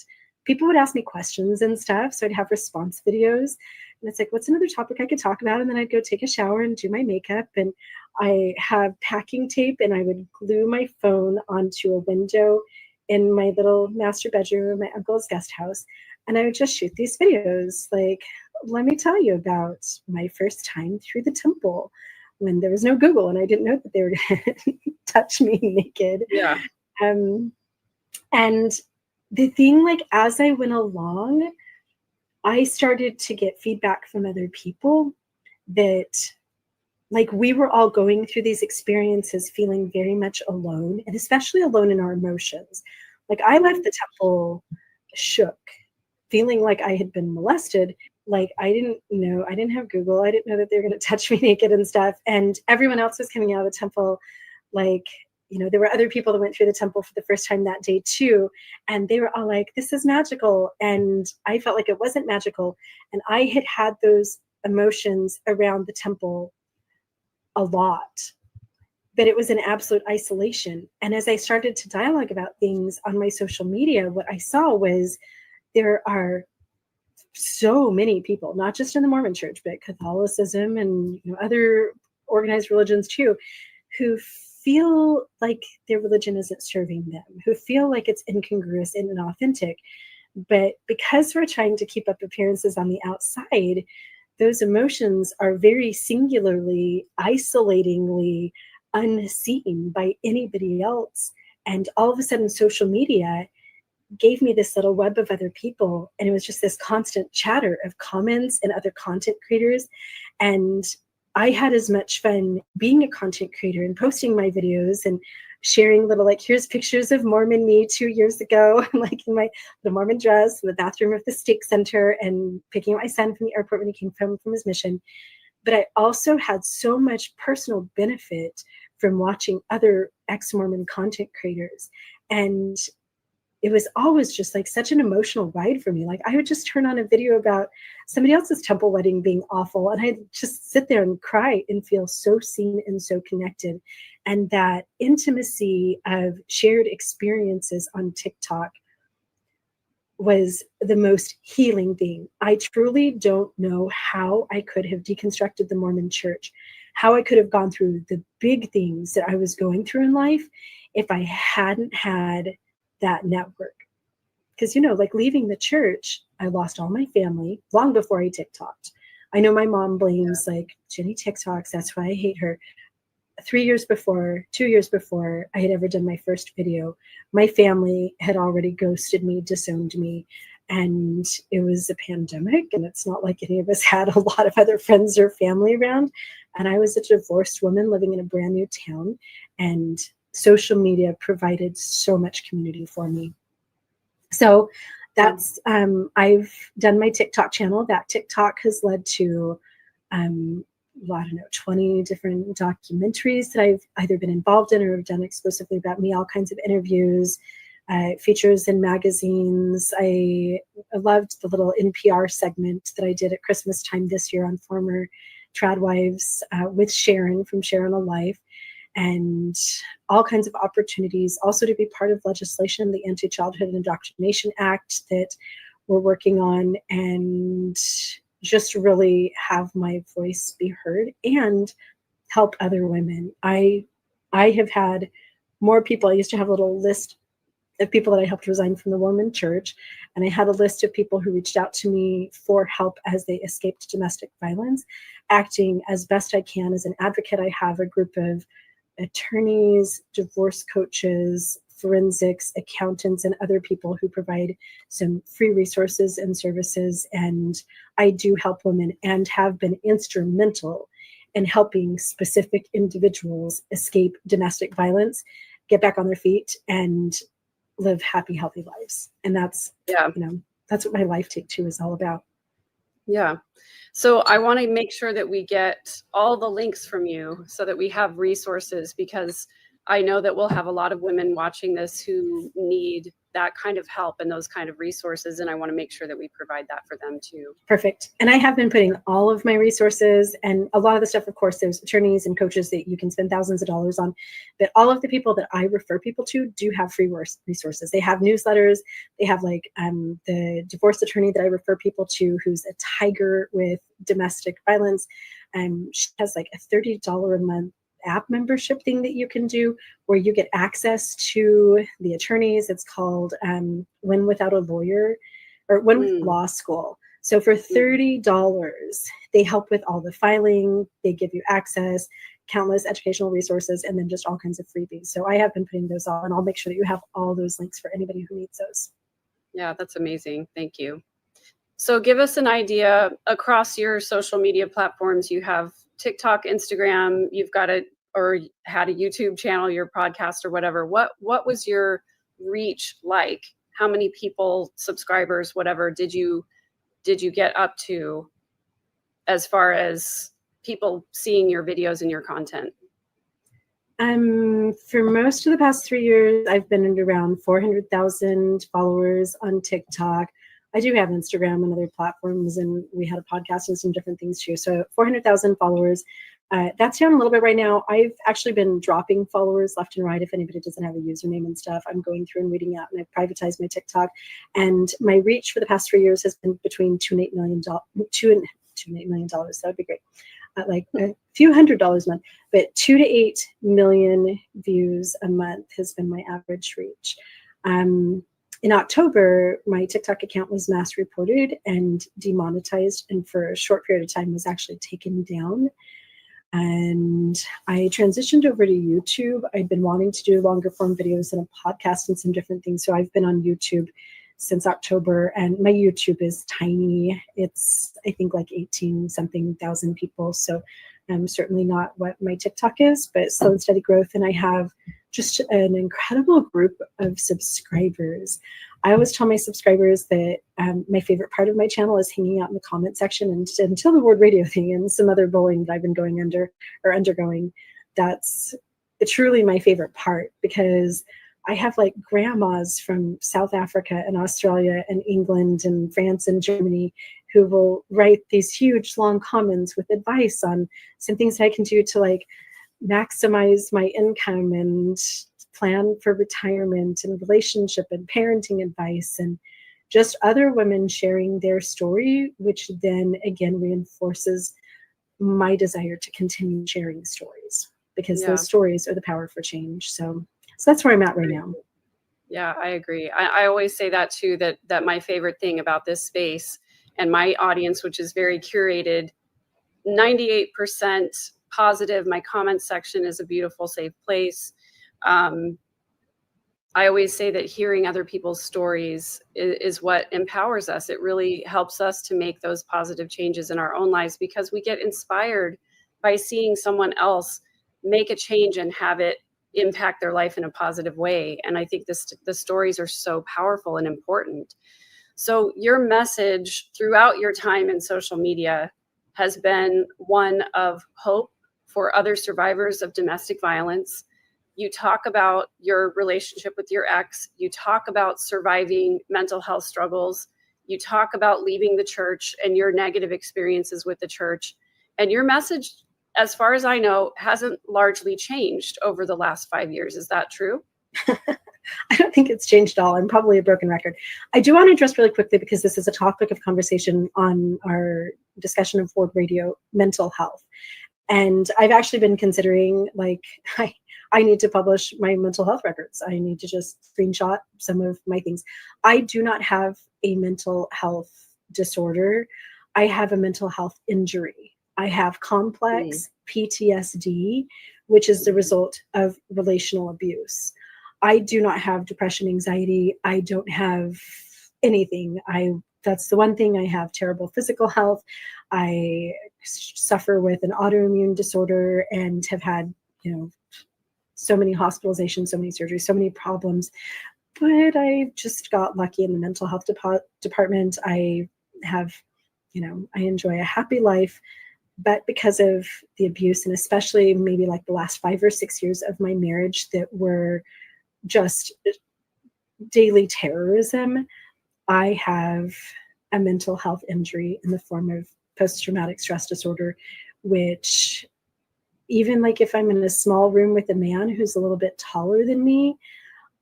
Speaker 2: people would ask me questions and stuff. So I'd have response videos. And it's like, what's another topic I could talk about? And then I'd go take a shower and do my makeup. And I have packing tape, and I would glue my phone onto a window in my little master bedroom, my uncle's guest house. And I would just shoot these videos. Like, let me tell you about my first time through the temple when there was no Google and I didn't know that they were going to touch me naked.
Speaker 1: Yeah.
Speaker 2: And the thing, like, as I went along, I started to get feedback from other people that like we were all going through these experiences feeling very much alone, and especially alone in our emotions. Like I left the temple shook, feeling like I had been molested. Like I didn't have Google. I didn't know that they were going to touch me naked and stuff. And everyone else was coming out of the temple. Like, there were other people that went through the temple for the first time that day too. And they were all like, this is magical. And I felt like it wasn't magical. And I had those emotions around the temple a lot, but it was an absolute isolation. And as I started to dialogue about things on my social media, what I saw was there are so many people, not just in the Mormon church, but Catholicism and other organized religions too, who feel like their religion isn't serving them, who feel like it's incongruous and inauthentic. But because we're trying to keep up appearances on the outside, those emotions are very singularly, isolatingly unseen by anybody else. And all of a sudden, social media gave me this little web of other people. And it was just this constant chatter of comments and other content creators. And I had as much fun being a content creator and posting my videos and sharing little, like, here's pictures of Mormon me 2 years ago, like in the Mormon dress in the bathroom of the stake center, and picking up my son from the airport when he came from his mission. But I also had so much personal benefit from watching other ex-Mormon content creators. And it was always just like such an emotional ride for me. Like I would just turn on a video about somebody else's temple wedding being awful, and I'd just sit there and cry and feel so seen and so connected. And that intimacy of shared experiences on TikTok was the most healing thing. I truly don't know how I could have deconstructed the Mormon church, how I could have gone through the big things that I was going through in life if I hadn't had that network. Because, like leaving the church, I lost all my family long before I TikToked. I know my mom blames like Jennie TikToks, that's why I hate her. 2 years before I had ever done my first video, my family had already ghosted me, disowned me, and it was a pandemic, and it's not like any of us had a lot of other friends or family around. And I was a divorced woman living in a brand new town, and social media provided so much community for me. So that's, I've done my TikTok channel. That TikTok has led to, 20 different documentaries that I've either been involved in or have done exclusively about me, all kinds of interviews, features in magazines. I loved the little NPR segment that I did at Christmas time this year on former trad wives with Sharon from Sharon Alive, and all kinds of opportunities also to be part of legislation, the Anti-Childhood Indoctrination Act that we're working on, and just really have my voice be heard and help other women. I have had more people. I used to have a little list of people that I helped resign from the Mormon church, and I had a list of people who reached out to me for help as they escaped domestic violence. Acting as best I can as an advocate, I have a group of attorneys, divorce coaches, forensics, accountants, and other people who provide some free resources and services. And I do help women and have been instrumental in helping specific individuals escape domestic violence, get back on their feet, and live happy, healthy lives. And that's, that's what my Life Take Two is all about.
Speaker 1: Yeah. So I want to make sure that we get all the links from you so that we have resources, because I know that we'll have a lot of women watching this who need that kind of help and those kind of resources. And I want to make sure that we provide that for them too.
Speaker 2: Perfect. And I have been putting all of my resources, and a lot of the stuff, of course, there's attorneys and coaches that you can spend thousands of dollars on, but all of the people that I refer people to do have free resources. They have newsletters. They have like the divorce attorney that I refer people to, who's a tiger with domestic violence. She has like a $30 a month app membership thing that you can do where you get access to the attorneys. It's called Win Without a Lawyer, or Win with Law School. So for $30, they help with all the filing. They give you access, countless educational resources, and then just all kinds of freebies. So I have been putting those on, and I'll make sure that you have all those links for anybody who needs those.
Speaker 1: Yeah, that's amazing. Thank you. So give us an idea across your social media platforms. You have TikTok, Instagram, you've got or had a YouTube channel, your podcast or whatever. What was your reach like? How many people, subscribers, whatever, did you get up to as far as people seeing your videos and your content?
Speaker 2: For most of the past 3 years, I've been at around 400,000 followers on TikTok. I do have Instagram and other platforms, and we had a podcast and some different things too. So 400,000 followers. That's down a little bit right now. I've actually been dropping followers left and right. If anybody doesn't have a username and stuff, I'm going through and weeding out, and I've privatized my TikTok. And my reach for the past 3 years has been between $2 and $8 million. $2 and $8 million. That would be great. Like a few $100s a month, but 2 to 8 million views a month has been my average reach. In October, my TikTok account was mass reported and demonetized, and for a short period of time was actually taken down. And I transitioned over to YouTube. I'd been wanting to do longer form videos and a podcast and some different things. So I've been on YouTube since October, and my YouTube is tiny. It's, I think, like 18 something thousand people. So certainly not what my TikTok is, but slow and steady growth. And I have just an incredible group of subscribers. I always tell my subscribers that my favorite part of my channel is hanging out in the comment section, and until the word radio thing and some other bullying that I've been undergoing, that's truly my favorite part, because I have like grandmas from South Africa and Australia and England and France and Germany who will write these huge long comments with advice on some things I can do to like maximize my income and plan for retirement and relationship and parenting advice, and just other women sharing their story, which then again reinforces my desire to continue sharing stories, because those stories are the power for change. So that's where I'm at right now.
Speaker 1: Yeah, I agree. I always say that too, that my favorite thing about this space and my audience, which is very curated, 98% positive. My comment section is a beautiful, safe place. I always say that hearing other people's stories is what empowers us. It really helps us to make those positive changes in our own lives, because we get inspired by seeing someone else make a change and have it impact their life in a positive way. And I think the stories are so powerful and important. So your message throughout your time in social media has been one of hope for other survivors of domestic violence. You talk about your relationship with your ex. You talk about surviving mental health struggles. You talk about leaving the church and your negative experiences with the church. And your message, as far as I know, hasn't largely changed over the last 5 years. Is that true?
Speaker 2: I don't think it's changed at all. I'm probably a broken record. I do want to address really quickly, because this is a topic of conversation on our discussion of Ward Radio, mental health. And I've actually been considering, like, I need to publish my mental health records. I need to just screenshot some of my things. I do not have a mental health disorder. I have a mental health injury. I have complex PTSD, which is the result of relational abuse. I do not have depression, anxiety. I don't have anything. That's the one thing. I have terrible physical health. I suffer with an autoimmune disorder and have had, so many hospitalizations, so many surgeries, so many problems. But I just got lucky in the mental health department. I have, I enjoy a happy life. But because of the abuse, and especially maybe like the last 5 or 6 years of my marriage that were just daily terrorism, I have a mental health injury in the form of post-traumatic stress disorder, which even like if I'm in a small room with a man who's a little bit taller than me,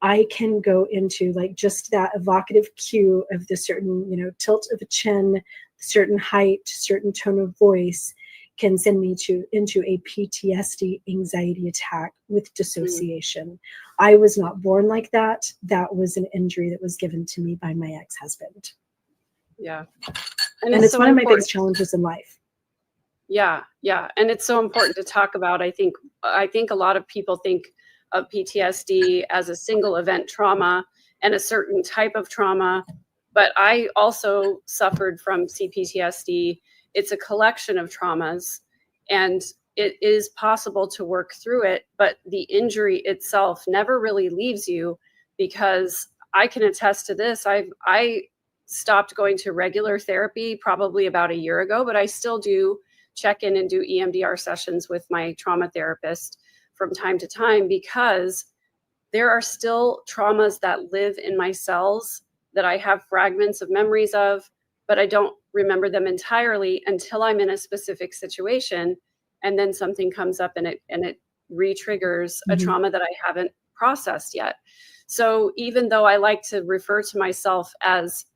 Speaker 2: I can go into like just that evocative cue of the certain, tilt of a chin, certain height, certain tone of voice can send me into a PTSD anxiety attack with dissociation. I was not born like that. That was an injury that was given to me by my ex-husband.
Speaker 1: Yeah.
Speaker 2: And it's so one of my biggest challenges in life.
Speaker 1: Yeah. And it's so important to talk about. I think a lot of people think of PTSD as a single event trauma and a certain type of trauma. But I also suffered from CPTSD. It's a collection of traumas, and it is possible to work through it, but the injury itself never really leaves you, because I can attest to this. I stopped going to regular therapy probably about a year ago, but I still do check in and do EMDR sessions with my trauma therapist from time to time, because there are still traumas that live in my cells that I have fragments of memories of, but I don't remember them entirely until I'm in a specific situation. And then something comes up and it re-triggers a trauma that I haven't processed yet. So even though I like to refer to myself as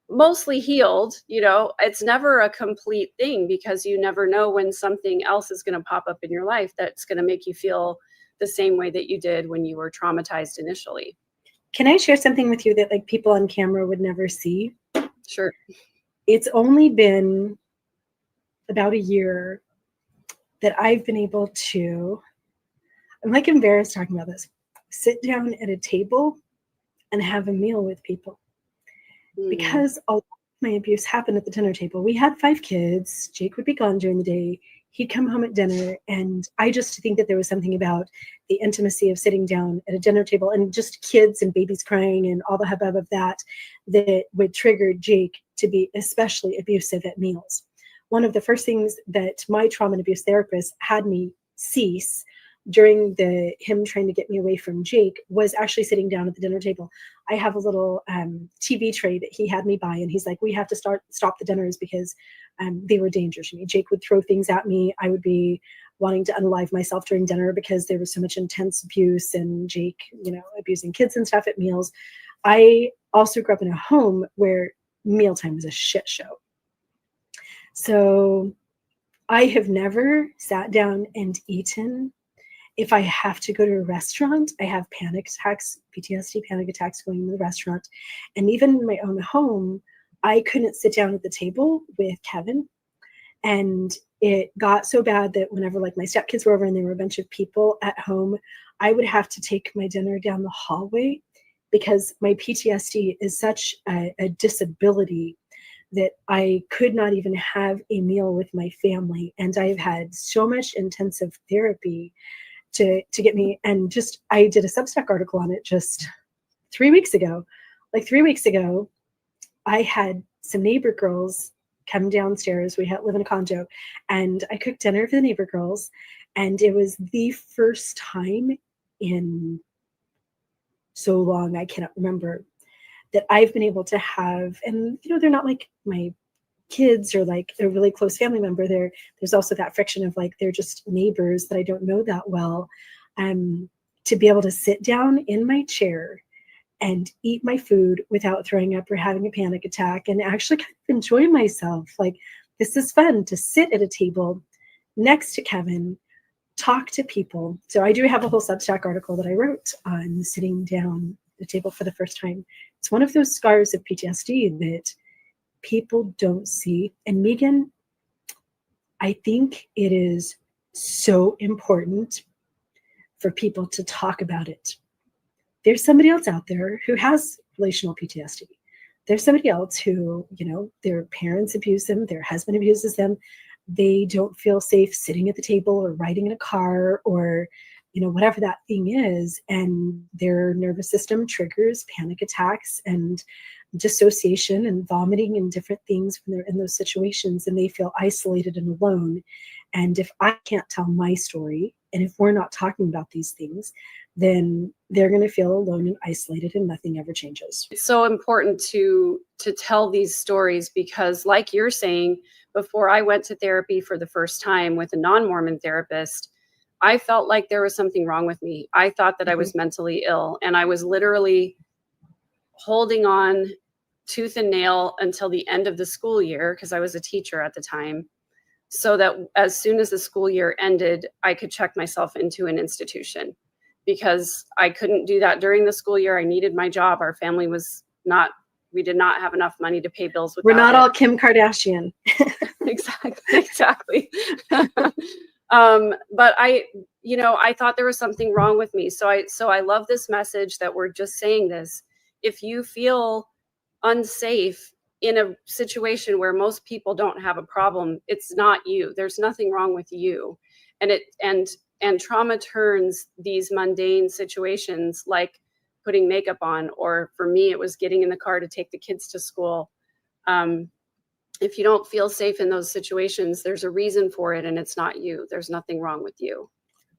Speaker 1: mostly healed, it's never a complete thing, because you never know when something else is going to pop up in your life that's going to make you feel the same way that you did when you were traumatized initially.
Speaker 2: Can I share something with you that like people on camera would never see?
Speaker 1: Sure.
Speaker 2: It's only been about a year that I've been able to, I'm like embarrassed talking about this, sit down at a table and have a meal with people. Because all my abuse happened at the dinner table. We had 5 kids. Jake would be gone during the day. He'd come home at dinner. And I just think that there was something about the intimacy of sitting down at a dinner table and just kids and babies crying and all the hubbub of that would trigger Jake to be especially abusive at meals. One of the first things that my trauma and abuse therapist had me cease during him trying to get me away from Jake was actually sitting down at the dinner table. I have a little TV tray that he had me buy, and he's like, we have to stop the dinners because they were dangerous to me. Jake would throw things at me. I would be wanting to unalive myself during dinner because there was so much intense abuse, and Jake, abusing kids and stuff at meals. I also grew up in a home where mealtime was a shit show. So I have never sat down and eaten. If I have to go to a restaurant, I have panic attacks, PTSD panic attacks going to the restaurant. And even in my own home, I couldn't sit down at the table with Kevin. And it got so bad that whenever like my stepkids were over and there were a bunch of people at home, I would have to take my dinner down the hallway, because my PTSD is such a disability that I could not even have a meal with my family. And I've had so much intensive therapy to get me, and just I did a Substack article on it just 3 weeks ago. Like 3 weeks ago, I had some neighbor girls come downstairs. We live in a condo, and I cooked dinner for the neighbor girls, and it was the first time in so long, I cannot remember, that I've been able to have, and they're not like my kids or like a really close family member. There's also that friction of like they're just neighbors that I don't know that well. To be able to sit down in my chair and eat my food without throwing up or having a panic attack, and actually kind of enjoy myself. Like, this is fun to sit at a table next to Kevin, talk to people. So I do have a whole Substack article that I wrote on sitting down at the table for the first time. It's one of those scars of PTSD that people don't see. And Megan, I think it is so important for people to talk about it. There's somebody else out there who has relational PTSD. There's somebody else who, their parents abuse them, their husband abuses them. They don't feel safe sitting at the table or riding in a car or, whatever that thing is. And their nervous system triggers panic attacks and dissociation and vomiting and different things when they're in those situations, and they feel isolated and alone. And if I can't tell my story, and if we're not talking about these things, then they're going to feel alone and isolated, and nothing ever changes.
Speaker 1: It's so important to tell these stories, because like you're saying, before I went to therapy for the first time with a non-Mormon therapist, I felt like there was something wrong with me. I thought that I was mentally ill, and I was literally holding on tooth and nail until the end of the school year, because I was a teacher at the time, so that as soon as the school year ended, I could check myself into an institution, because I couldn't do that during the school year. I needed my job. Our family we did not have enough money to pay bills.
Speaker 2: We're not all Kim Kardashian.
Speaker 1: Exactly. But I thought there was something wrong with me. So I love this message that we're just saying this. If you feel unsafe in a situation where most people don't have a problem, it's not you. There's nothing wrong with you. And trauma turns these mundane situations, like putting makeup on, or for me, it was getting in the car to take the kids to school. If you don't feel safe in those situations, there's a reason for it, and it's not you. There's nothing wrong with you.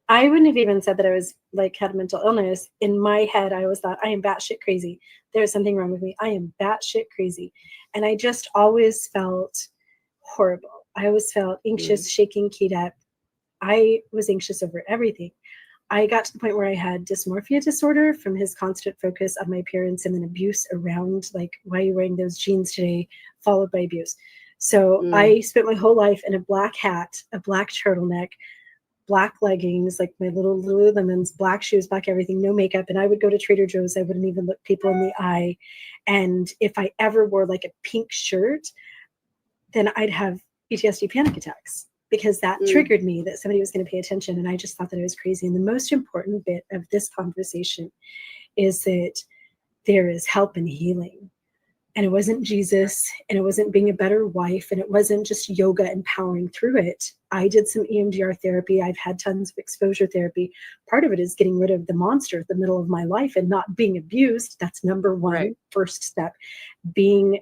Speaker 2: I wouldn't have even said that I was like had a mental illness. In my head, I always thought I am batshit crazy. There's something wrong with me. I am batshit crazy. And I just always felt horrible. I always felt anxious, shaking, keyed up. I was anxious over everything. I got to the point where I had dysmorphia disorder from his constant focus on my appearance and then abuse around, like, why are you wearing those jeans today, followed by abuse. So I spent my whole life in a black hat, a black turtleneck, black leggings, like my little Lululemons, black shoes, black everything, no makeup. And I would go to Trader Joe's. I wouldn't even look people in the eye. And if I ever wore like a pink shirt, then I'd have PTSD panic attacks, because that triggered me that somebody was going to pay attention. And I just thought that I was crazy. And the most important bit of this conversation is that there is help and healing. And it wasn't Jesus, and it wasn't being a better wife, and it wasn't just yoga and powering through it. I did some EMDR therapy. I've had tons of exposure therapy. Part of it is getting rid of the monster at the middle of my life and not being abused. That's number one, first step. Being,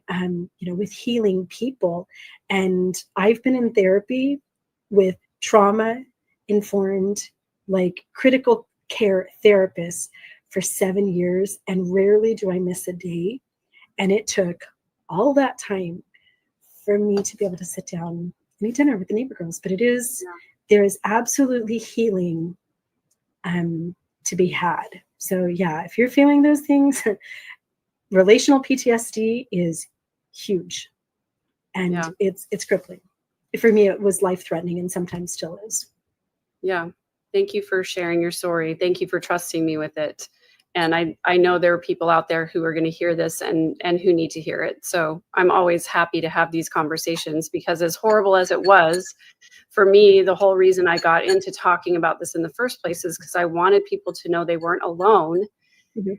Speaker 2: with healing people. And I've been in therapy with trauma-informed, like critical care therapists for 7 years, and rarely do I miss a day. And it took all that time for me to be able to sit down and eat dinner with the neighbor girls. But there is absolutely healing to be had. So yeah, if you're feeling those things, relational PTSD is huge, and it's crippling. For me, it was life-threatening, and sometimes still is.
Speaker 1: Yeah. Thank you for sharing your story. Thank you for trusting me with it. And I know there are people out there who are going to hear this and who need to hear it. So I'm always happy to have these conversations, because as horrible as it was, for me, the whole reason I got into talking about this in the first place is because I wanted people to know they weren't alone.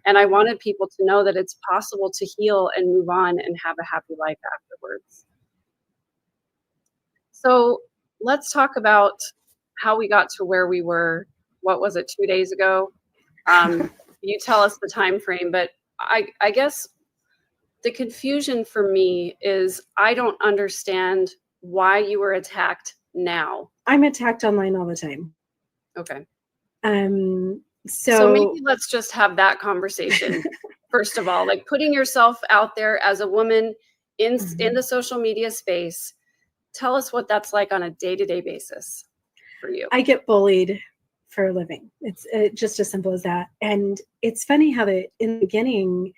Speaker 1: And I wanted people to know that it's possible to heal and move on and have a happy life afterwards. So let's talk about how we got to where we were. What was it, 2 days ago? You tell us the time frame, but I guess the confusion for me is I don't understand why you were attacked now.
Speaker 2: I'm attacked online all the time.
Speaker 1: Okay.
Speaker 2: So
Speaker 1: maybe let's just have that conversation. First of all, like putting yourself out there as a woman in the social media space. Tell us what that's like on a day-to-day basis for you.
Speaker 2: I get bullied for a living. It's just as simple as that. And it's funny how in the beginning,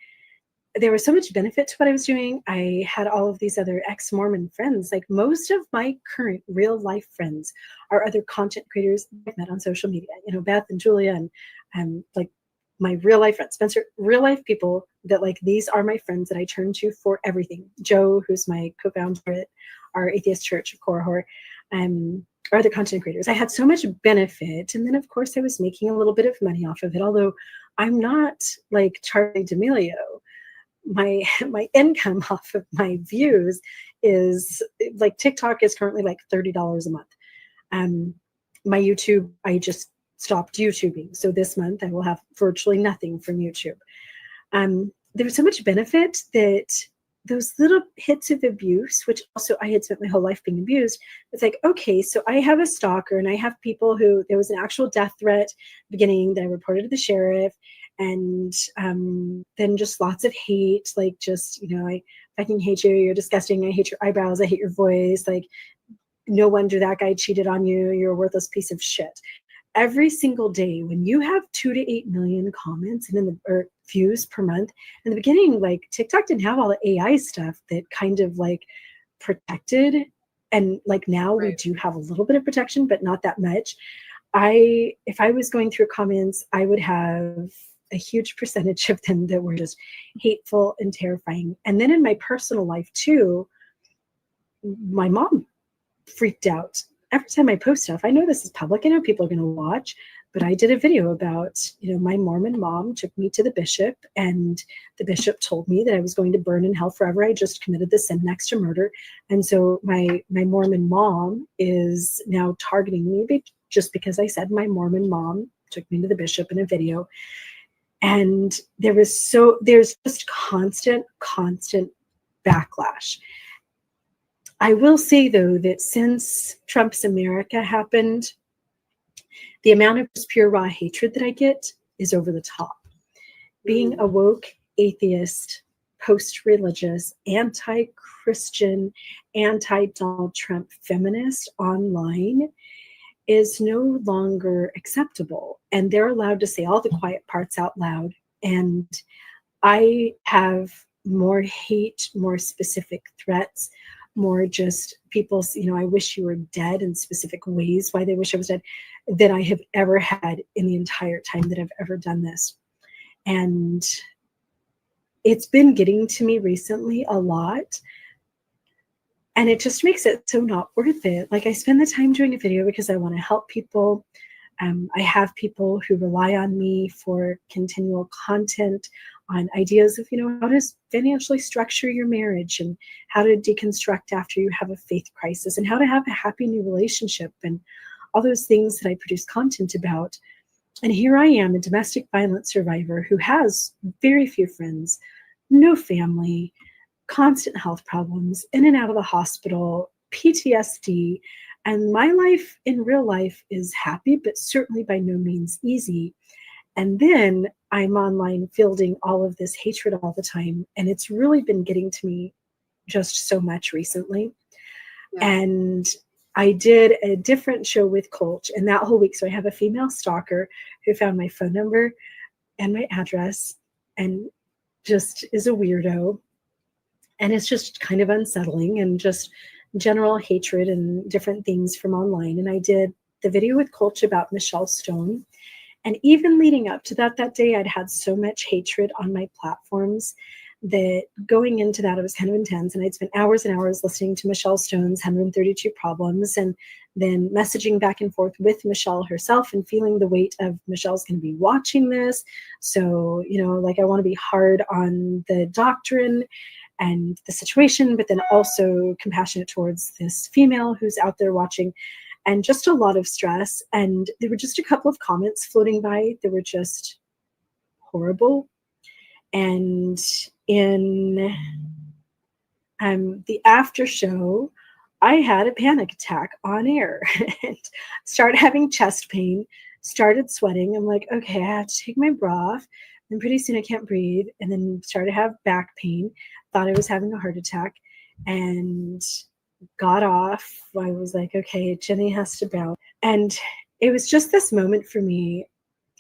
Speaker 2: there was so much benefit to what I was doing. I had all of these other ex-Mormon friends. Like most of my current real life friends are other content creators I've met on social media. Beth and Julia and like my real life friends, Spencer, real life people that like, these are my friends that I turn to for everything. Joe, who's my co-founder at our atheist church, Korahor, or other content creators. I had so much benefit. And then of course I was making a little bit of money off of it. Although I'm not like Charlie D'Amelio. My income off of my views is like, TikTok is currently like $30 a month. My YouTube, I just stopped YouTubing. So this month I will have virtually nothing from YouTube. There was so much benefit that those little hits of abuse, which also I had spent my whole life being abused. It's like, okay, so I have a stalker and I have people who, there was an actual death threat at the beginning that I reported to the sheriff, and then just lots of hate, like just, I fucking hate you, you're disgusting, I hate your eyebrows, I hate your voice, like no wonder that guy cheated on you, you're a worthless piece of shit. Every single day, when you have 2 to 8 million comments and or views per month, in the beginning, like TikTok didn't have all the AI stuff that kind of like protected. And like now we do have a little bit of protection, but not that much. If I was going through comments, I would have a huge percentage of them that were just hateful and terrifying. And then in my personal life too, my mom freaked out. Every time I post stuff, I know this is public, I know people are going to watch, But I did a video about, my Mormon mom took me to the bishop, and the bishop told me that I was going to burn in hell forever. I just committed the sin next to murder. And so my Mormon mom is now targeting me just because I said my Mormon mom took me to the bishop in a video. And there's just constant backlash. I will say, though, that since Trump's America happened, the amount of just pure raw hatred that I get is over the top. Being a woke atheist, post-religious, anti-Christian, anti-Donald Trump feminist online is no longer acceptable. And they're allowed to say all the quiet parts out loud. And I have more hate, more specific threats, more just people's, I wish you were dead in specific ways, why they wish I was dead, than I have ever had in the entire time that I've ever done this. And it's been getting to me recently a lot. And it just makes it so not worth it. Like, I spend the time doing a video because I want to help people. I have people who rely on me for continual content on ideas of, how to financially structure your marriage, and how to deconstruct after you have a faith crisis, and how to have a happy new relationship, and all those things that I produce content about. And here I am, a domestic violence survivor who has very few friends, no family, constant health problems, in and out of the hospital, PTSD, and my life in real life is happy, but certainly by no means easy. And then I'm online fielding all of this hatred all the time, and it's really been getting to me just so much recently. Yeah. And I did a different show with Coach, and that whole week, so I have a female stalker who found my phone number and my address and just is a weirdo. And it's just kind of unsettling, and just general hatred and different things from online. And I did the video with Coach about Michelle Stone. And even leading up to that day, I'd had so much hatred on my platforms that going into that, it was kind of intense. And I'd spent hours and hours listening to Michelle Stone's 132 Problems, and then messaging back and forth with Michelle herself, and feeling the weight of Michelle's going to be watching this. So, I want to be hard on the doctrine and the situation, but then also compassionate towards this female who's out there watching, and just a lot of stress. And there were just a couple of comments floating by that were just horrible. And in the after show, I had a panic attack on air and started having chest pain, started sweating. I'm like, okay, I have to take my bra off. And pretty soon I can't breathe. And then started to have back pain. Thought I was having a heart attack, and got off. I was like, okay, Jennie has to bounce. And it was just this moment for me.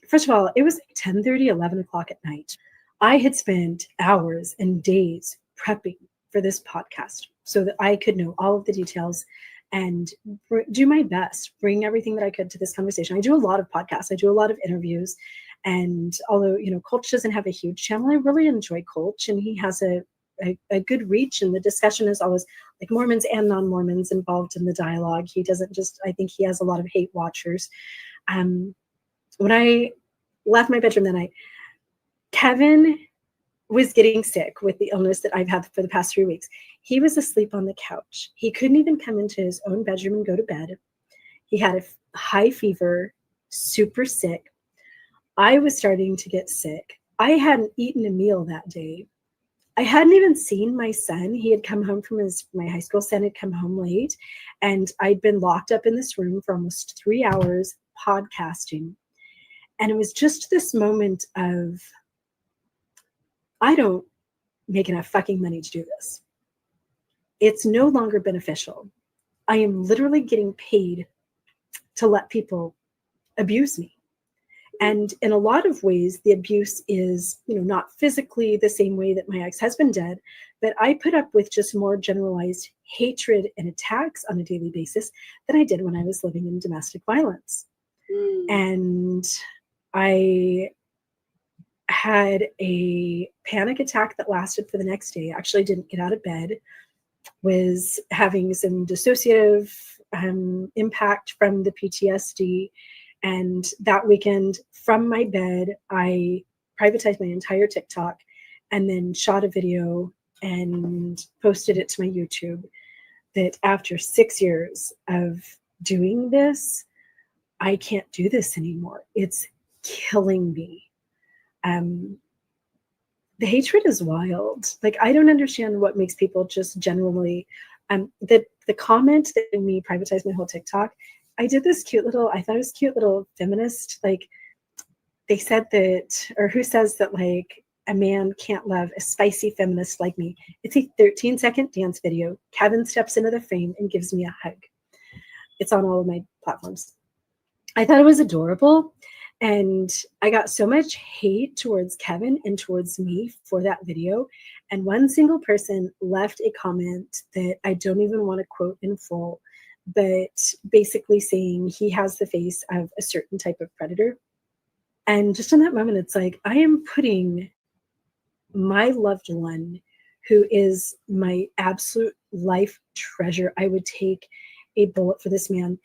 Speaker 2: First of all, it was 10:30, 11 o'clock at night. I had spent hours and days prepping for this podcast so that I could know all of the details and do my best, bring everything that I could to this conversation. I do a lot of podcasts. I do a lot of interviews. And although, Coach doesn't have a huge channel, I really enjoy Coach, and he has a good reach, and the discussion is always like Mormons and non-Mormons involved in the dialogue. He doesn't just, I think he has a lot of hate watchers. When I left my bedroom that night, Kevin was getting sick with the illness that I've had for the past 3 weeks. He was asleep on the couch. He couldn't even come into his own bedroom and go to bed. He had a high fever, super sick. I was starting to get sick. I hadn't eaten a meal that day. I hadn't even seen my son. He had come home from my high school son had come home late, and I'd been locked up in this room for almost 3 hours podcasting. And it was just this moment of, I don't make enough fucking money to do this. It's no longer beneficial. I am literally getting paid to let people abuse me. And in a lot of ways, the abuse is, not physically the same way that my ex-husband did, but I put up with just more generalized hatred and attacks on a daily basis than I did when I was living in domestic violence. And I had a panic attack that lasted for the next day. Actually didn't get out of bed, was having some dissociative impact from the PTSD. And that weekend from my bed, I privatized my entire TikTok and then shot a video and posted it to my YouTube that after 6 years of doing this, I can't do this anymore. It's killing me. The hatred is wild. Like, I don't understand what makes people just generally, the comment that made me privatize my whole TikTok, I did this cute little, I thought it was cute little feminist, like, they said that, or who says that, like, a man can't love a spicy feminist like me. It's a 13-second dance video. Kevin steps into the frame and gives me a hug. It's on all of my platforms. I thought it was adorable. And I got so much hate towards Kevin and towards me for that video. And one single person left a comment that I don't even want to quote in full, but basically saying he has the face of a certain type of predator. And just in that moment, it's like, I am putting my loved one, who is my absolute life treasure. I would take a bullet for this man.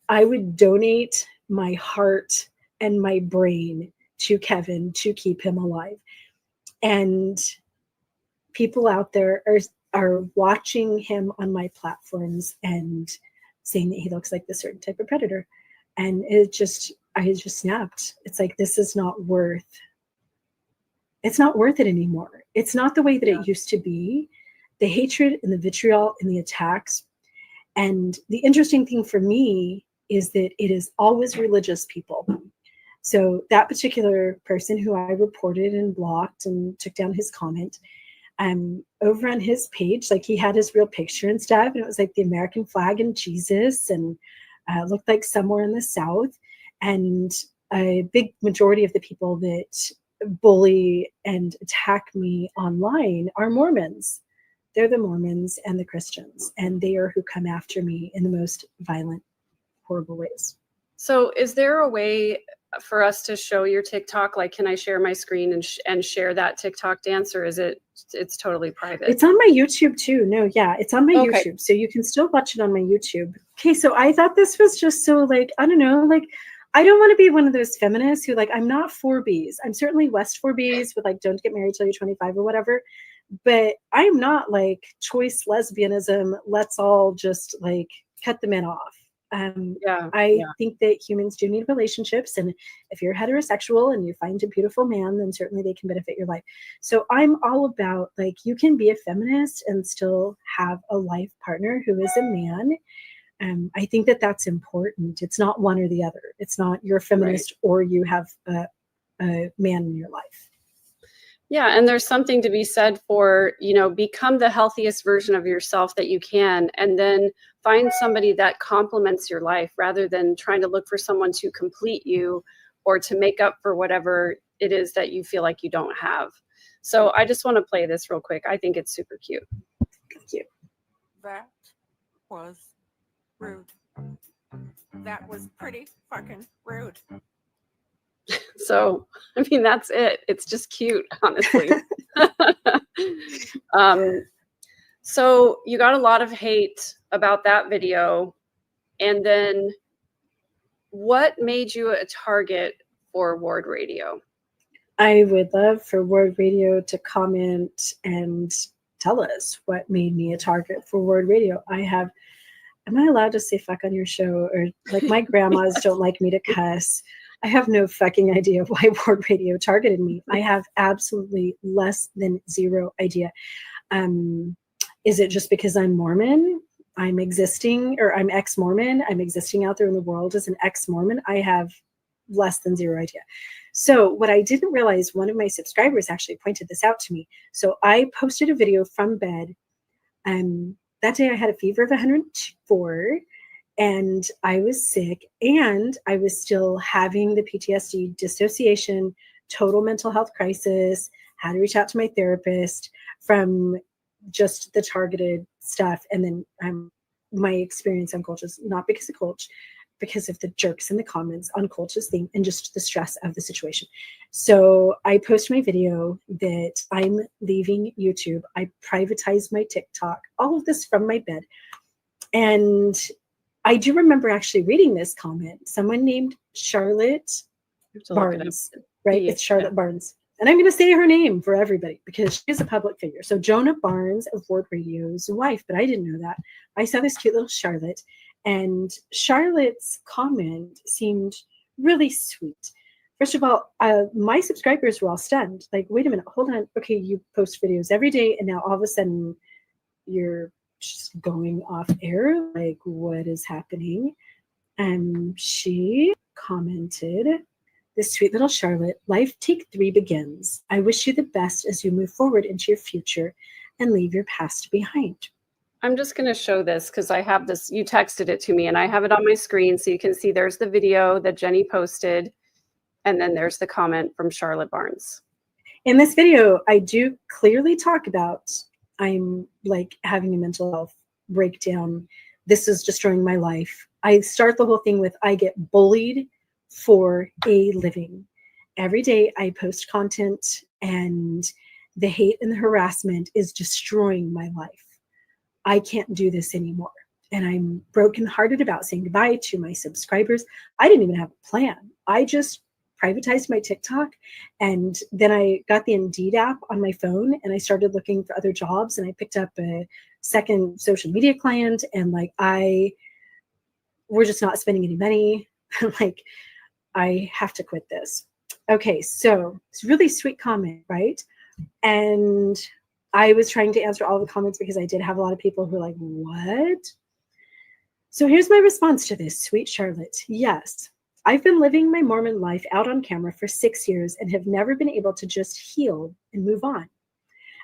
Speaker 2: I would donate my heart and my brain to Kevin to keep him alive. And people out there are watching him on my platforms and saying that he looks like this certain type of predator. And I just snapped. It's like, this is not worth, it's not worth it anymore. It's not the way that it used to be. The hatred and the vitriol and the attacks. And the interesting thing for me is that it is always religious people. So that particular person who I reported and blocked and took down his comment, over on his page, like, he had his real picture and stuff, and it was like the American flag and Jesus, and looked like somewhere in the South. And a big majority of the people that bully and attack me online are Mormons. They're the Mormons and the Christians, and they are who come after me in the most violent, horrible ways.
Speaker 1: So is there a way for us to show your TikTok? Like, can I share my screen and share that TikTok dance, or is it's totally private?
Speaker 2: It's on my YouTube too. No, yeah, it's on my YouTube. So you can still watch it on my YouTube. Okay, so I thought this was just so, like, I don't know, like, I don't want to be one of those feminists who, like, I'm not 4Bs. I'm certainly West 4Bs with, like, don't get married till you're 25 or whatever. But I'm not like choice lesbianism. Let's all just, like, cut the men off. I think that humans do need relationships, and if you're heterosexual and you find a beautiful man, then certainly they can benefit your life. So I'm all about, like, you can be a feminist and still have a life partner who is a man. I think that that's important. It's not one or the other. It's not you're a feminist or you have a man in your life.
Speaker 1: Yeah, and there's something to be said for, become the healthiest version of yourself that you can, and then find somebody that complements your life rather than trying to look for someone to complete you or to make up for whatever it is that you feel like you don't have. So I just want to play this real quick. I think it's super cute.
Speaker 2: Thank you.
Speaker 3: That was rude. That was pretty fucking rude.
Speaker 1: So, I mean, that's it. It's just cute, honestly. So you got a lot of hate about that video. And then what made you a target for Ward Radio?
Speaker 2: I would love for Ward Radio to comment and tell us what made me a target for Ward Radio. Am I allowed to say fuck on your show? Or, like, my grandmas don't like me to cuss. I have no fucking idea why Ward Radio targeted me. I have absolutely less than zero idea. Is it just because I'm Mormon? I'm existing, or I'm ex-Mormon. I'm existing out there in the world as an ex-Mormon. I have less than zero idea. So what I didn't realize, one of my subscribers actually pointed this out to me. So I posted a video from bed. That day I had a fever of 104. And I was sick, and I was still having the PTSD, dissociation, total mental health crisis, had to reach out to my therapist from just the targeted stuff. And then my experience on Colch's, not because of Colch, because of the jerks in the comments on Colch's thing and just the stress of the situation. So I post my video that I'm leaving YouTube. I privatized my TikTok, all of this from my bed. And I do remember actually reading this comment. Someone named Charlotte Barnes, right?
Speaker 1: Yeah.
Speaker 2: It's Charlotte Barnes. And I'm going to say her name for everybody because she's a public figure. So Jonah Barnes of Ward Radio's wife, but I didn't know that. I saw this cute little Charlotte, and Charlotte's comment seemed really sweet. First of all, my subscribers were all stunned. Like, wait a minute, hold on. Okay, you post videos every day, and now all of a sudden you're just going off air. Like, what is happening? And she commented, this sweet little Charlotte, life take 3 begins. I wish you the best as you move forward into your future and leave your past behind.
Speaker 1: I'm just going to show this because I have this. You texted it to me and I have it on my screen so you can see there's the video that Jennie posted. And then there's the comment from Charlotte Barnes.
Speaker 2: In this video, I do clearly talk about I'm like having a mental health breakdown. This is destroying my life. I start the whole thing with I get bullied for a living. Every day I post content, and the hate and the harassment is destroying my life. I can't do this anymore. And I'm brokenhearted about saying goodbye to my subscribers. I didn't even have a plan. I just privatized my TikTok, and then I got the Indeed app on my phone, and I started looking for other jobs, and I picked up a second social media client, and we're just not spending any money. Like, I have to quit this. Okay, so it's a really sweet comment, right? And I was trying to answer all the comments because I did have a lot of people who were like, what? So here's my response to this, sweet Charlotte. Yes, I've been living my Mormon life out on camera for 6 years and have never been able to just heal and move on.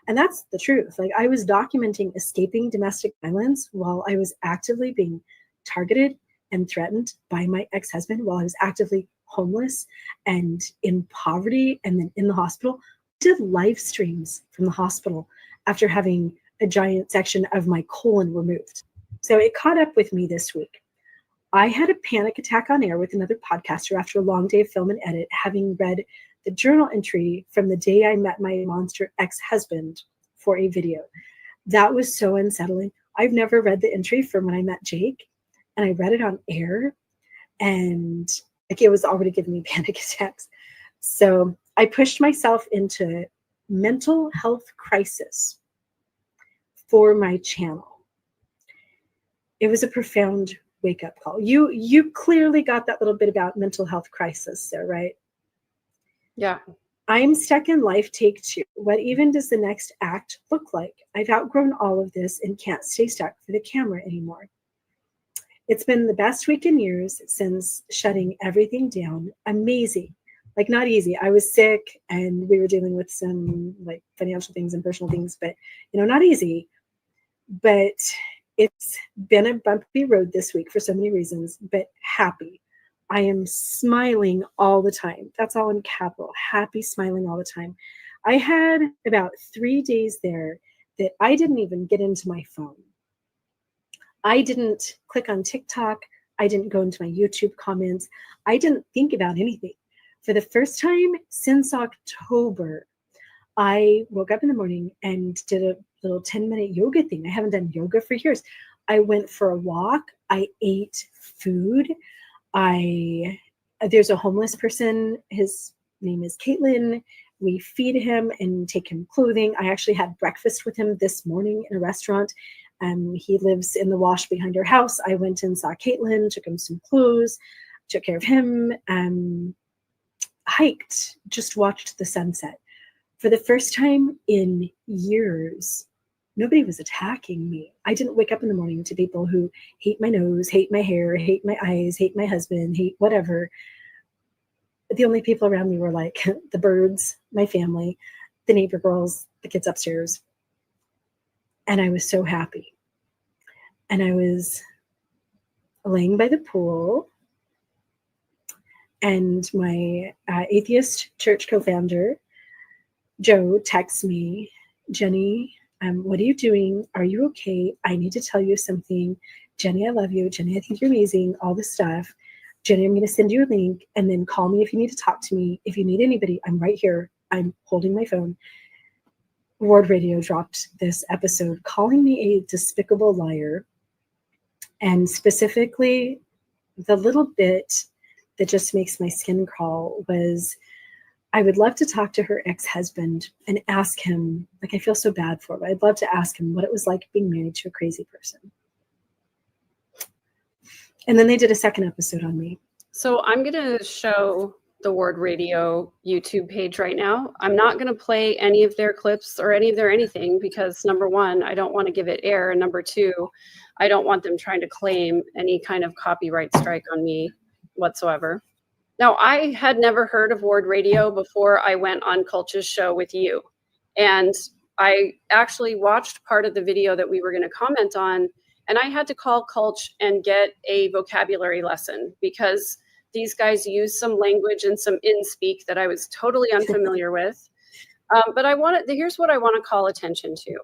Speaker 2: And that's the truth. Like, I was documenting escaping domestic violence while I was actively being targeted and threatened by my ex-husband, while I was actively homeless and in poverty and then in the hospital. I did live streams from the hospital after having a giant section of my colon removed. So it caught up with me this week. I had a panic attack on air with another podcaster after a long day of film and edit, having read the journal entry from the day I met my monster ex-husband for a video. That was so unsettling. I've never read the entry from when I met Jake, and I read it on air, and it was already giving me panic attacks. So I pushed myself into mental health crisis for my channel. It was a profound wake-up call. You clearly got that little bit about mental health crisis there, right?
Speaker 1: Yeah.
Speaker 2: I'm stuck in life take 2. What even does the next act look like? I've outgrown all of this and can't stay stuck for the camera anymore. It's been the best week in years since shutting everything down. Amazing. Like, not easy. I was sick and we were dealing with some like financial things and personal things, but not easy. But it's been a bumpy road this week for so many reasons, but happy. I am smiling all the time. That's all in capital. Happy, smiling all the time. I had about 3 days there that I didn't even get into my phone. I didn't click on TikTok. I didn't go into my YouTube comments. I didn't think about anything. For the first time since October, I woke up in the morning and did a little 10-minute yoga thing. I haven't done yoga for years. I went for a walk. I ate food. There's a homeless person. His name is Caitlin. We feed him and take him clothing. I actually had breakfast with him this morning in a restaurant. He lives in the wash behind our house. I went and saw Caitlin, took him some clothes, took care of him, hiked, just watched the sunset. For the first time in years, nobody was attacking me. I didn't wake up in the morning to people who hate my nose, hate my hair, hate my eyes, hate my husband, hate whatever. The only people around me were like the birds, my family, the neighbor girls, the kids upstairs. And I was so happy. And I was laying by the pool, and my atheist church co-founder, Joe, texts me, Jennie, what are you doing? Are you okay? I need to tell you something. Jennie, I love you. Jennie, I think you're amazing. All this stuff. Jennie, I'm going to send you a link, and then call me if you need to talk to me. If you need anybody, I'm right here. I'm holding my phone. Ward Radio dropped this episode calling me a despicable liar And specifically, the little bit that just makes my skin crawl was, I would love to talk to her ex-husband and ask him, like, I feel so bad for him. I'd love to ask him what it was like being married to a crazy person. And then they did a second episode on me.
Speaker 1: So I'm going to show the Ward Radio YouTube page right now. I'm not going to play any of their clips or any of their anything because, number one, I don't want to give it air. And number two, I don't want them trying to claim any kind of copyright strike on me whatsoever. Now, I had never heard of Ward Radio before I went on Kulch's show with you. And I actually watched part of the video that we were going to comment on, and I had to call Kulch and get a vocabulary lesson because these guys use some language and some in-speak that I was totally unfamiliar with. But here's what I want to call attention to.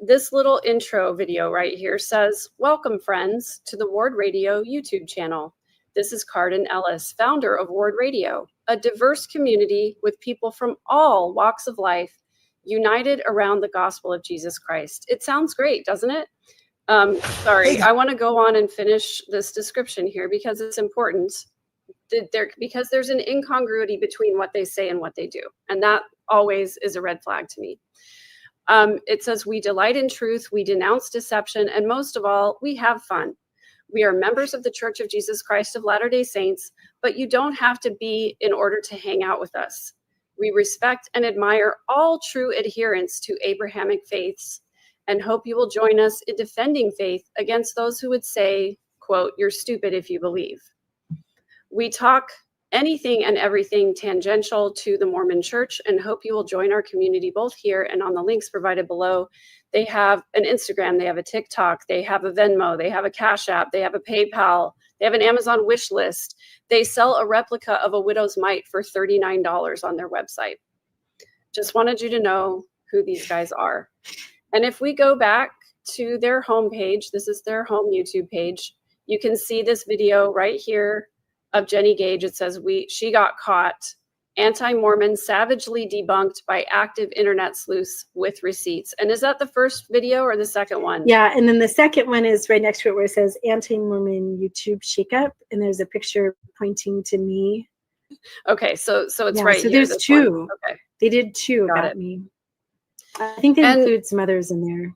Speaker 1: This little intro video right here says, "Welcome, friends, to the Ward Radio YouTube channel. This is Cardin Ellis, founder of Ward Radio, a diverse community with people from all walks of life united around the gospel of Jesus Christ." It sounds great, doesn't it? Sorry, I want to go on and finish this description here because it's important. Because there's an incongruity between what they say and what they do. And that always is a red flag to me. It says, "We delight in truth, we denounce deception, and most of all, we have fun. We are members of the Church of Jesus Christ of Latter-day Saints, but you don't have to be in order to hang out with us. We respect and admire all true adherents to Abrahamic faiths and hope you will join us in defending faith against those who would say, quote, 'You're stupid if you believe.' We talk anything and everything tangential to the Mormon Church and hope you will join our community both here and on the links provided below. They have an Instagram, they have a TikTok, they have a Venmo, they have a Cash App, they have a PayPal, they have an Amazon wish list. They sell a replica of a widow's mite for $39 on their website." Just wanted you to know who these guys are. And if we go back to their homepage, this is their home YouTube page, you can see this video right here of Jennie Gage. It says, she got caught, anti-Mormon savagely debunked by active internet sleuths with receipts. And is that the first video or the second one?
Speaker 2: Yeah, and then the second one is right next to it where it says anti-Mormon YouTube shakeup, and there's a picture pointing to me.
Speaker 1: Okay, so it's right
Speaker 2: so
Speaker 1: here.
Speaker 2: there's two.
Speaker 1: Okay.
Speaker 2: They did two about me. I think they include some others in there.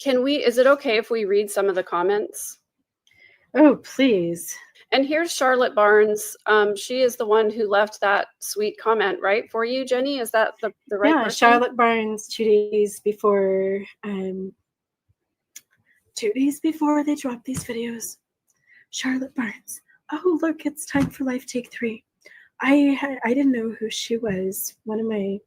Speaker 1: Is it okay if we read some of the comments?
Speaker 2: Oh, please.
Speaker 1: And here's Charlotte Barnes. She is the one who left that sweet comment, right, for you, Jennie? Is that the right person?
Speaker 2: Charlotte Barnes, 2 days before they dropped these videos. Charlotte Barnes. Oh, look, it's time for Life Take 3. I didn't know who she was. One of my,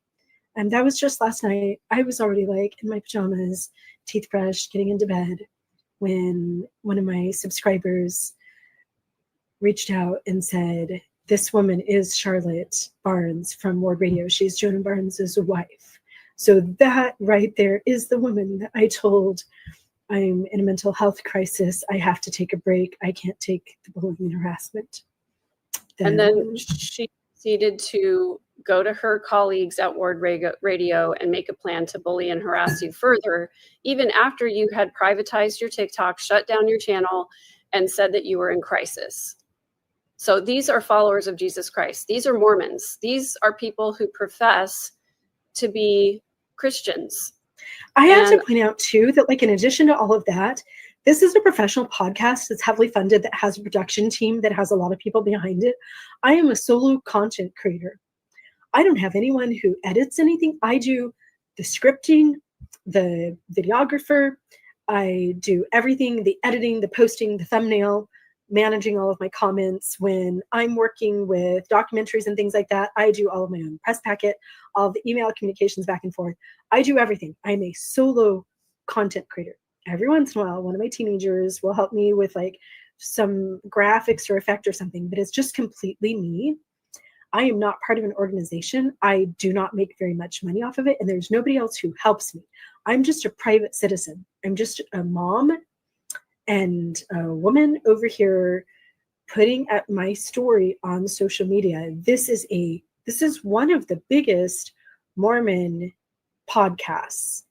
Speaker 2: that was just last night. I was already like in my pajamas, teeth brushed, getting into bed when one of my subscribers reached out and said, "This woman is Charlotte Barnes from Ward Radio. She's Jonah Barnes' wife." So that right there is the woman that I told, "I'm in a mental health crisis. I have to take a break. I can't take the bullying and harassment."
Speaker 1: And then she proceeded to go to her colleagues at Ward Radio and make a plan to bully and harass you further, even after you had privatized your TikTok, shut down your channel, and said that you were in crisis. So these are followers of Jesus Christ. These are Mormons. These are people who profess to be Christians.
Speaker 2: I have to point out, too, that like in addition to all of that, this is a professional podcast that's heavily funded, that has a production team, that has a lot of people behind it. I am a solo content creator. I don't have anyone who edits anything. I do the scripting, the videographer. I do everything, the editing, the posting, the thumbnail, managing all of my comments. When I'm working with documentaries and things like that, I do all of my own press packet, all the email communications back and forth. I do everything. I'm a solo content creator. Every once in a while, one of my teenagers will help me with like some graphics or effect or something, but it's just completely me. I am not part of an organization. I do not make very much money off of it, and there's nobody else who helps me. I'm just a private citizen. I'm just a mom and a woman over here putting up my story on social media. This is one of the biggest Mormon podcasts.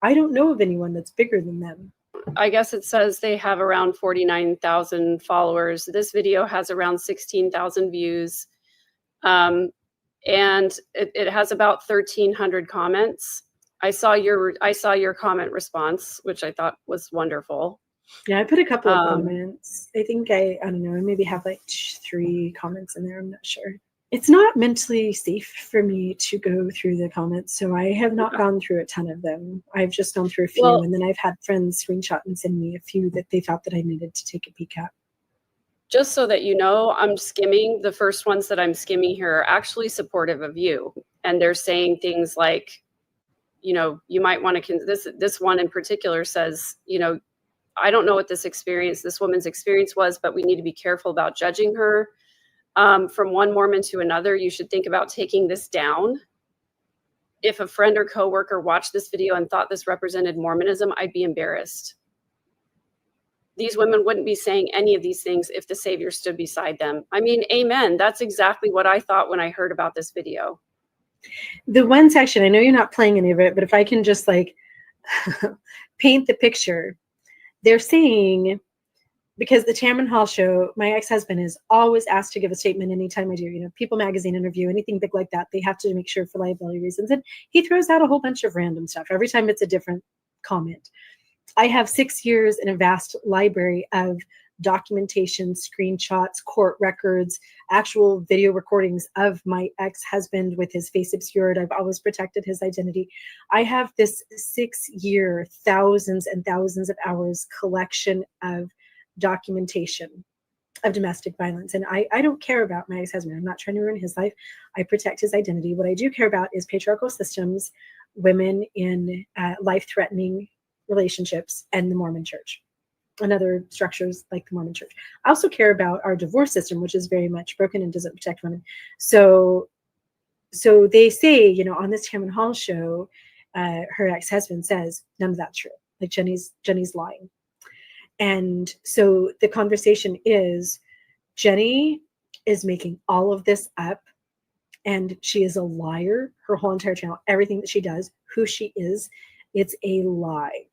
Speaker 2: I don't know of anyone that's bigger than them.
Speaker 1: I guess it says they have around 49,000 followers. This video has around 16,000 views. And it has about 1,300 comments. I saw your comment response, which I thought was wonderful.
Speaker 2: Yeah, I put a couple of comments. I think I don't know, I maybe have like 3 comments in there. I'm not sure. It's not mentally safe for me to go through the comments, so I have not gone through a ton of them. I've just gone through a few, and then I've had friends screenshot and send me a few that they thought that I needed to take a peek at.
Speaker 1: Just so that you know, I'm skimming. The first ones that I'm skimming here are actually supportive of you, and they're saying things like, you know, you might want to. This one in particular says, you know, I don't know what this woman's experience was, but we need to be careful about judging her. From one Mormon to another, you should think about taking this down. If a friend or coworker watched this video and thought this represented Mormonism, I'd be embarrassed. These women wouldn't be saying any of these things if the Savior stood beside them. I mean, amen. That's exactly what I thought when I heard about this video.
Speaker 2: The one section, I know you're not playing any of it, but if I can just like paint the picture, they're saying, because the Tamron Hall show, my ex-husband is always asked to give a statement anytime I do, you know, People Magazine interview, anything big like that, they have to make sure for liability reasons. And he throws out a whole bunch of random stuff. Every time it's a different comment. I have 6 years in a vast library of documentation, screenshots, court records, actual video recordings of my ex-husband with his face obscured. I've always protected his identity. I have this 6-year, thousands and thousands of hours collection of documentation of domestic violence. And I don't care about my ex-husband. I'm not trying to ruin his life. I protect his identity. What I do care about is patriarchal systems, women in life-threatening relationships, and the Mormon church and other structures like the Mormon church. I also care about our divorce system, which is very much broken and doesn't protect women. So they say, you know, on this Tamron Hall show, her ex-husband says, none of that's true. Like Jennie's lying. And so the conversation is, Jennie is making all of this up, and she is a liar. Her whole entire channel, everything that she does, who she is, it's a lie.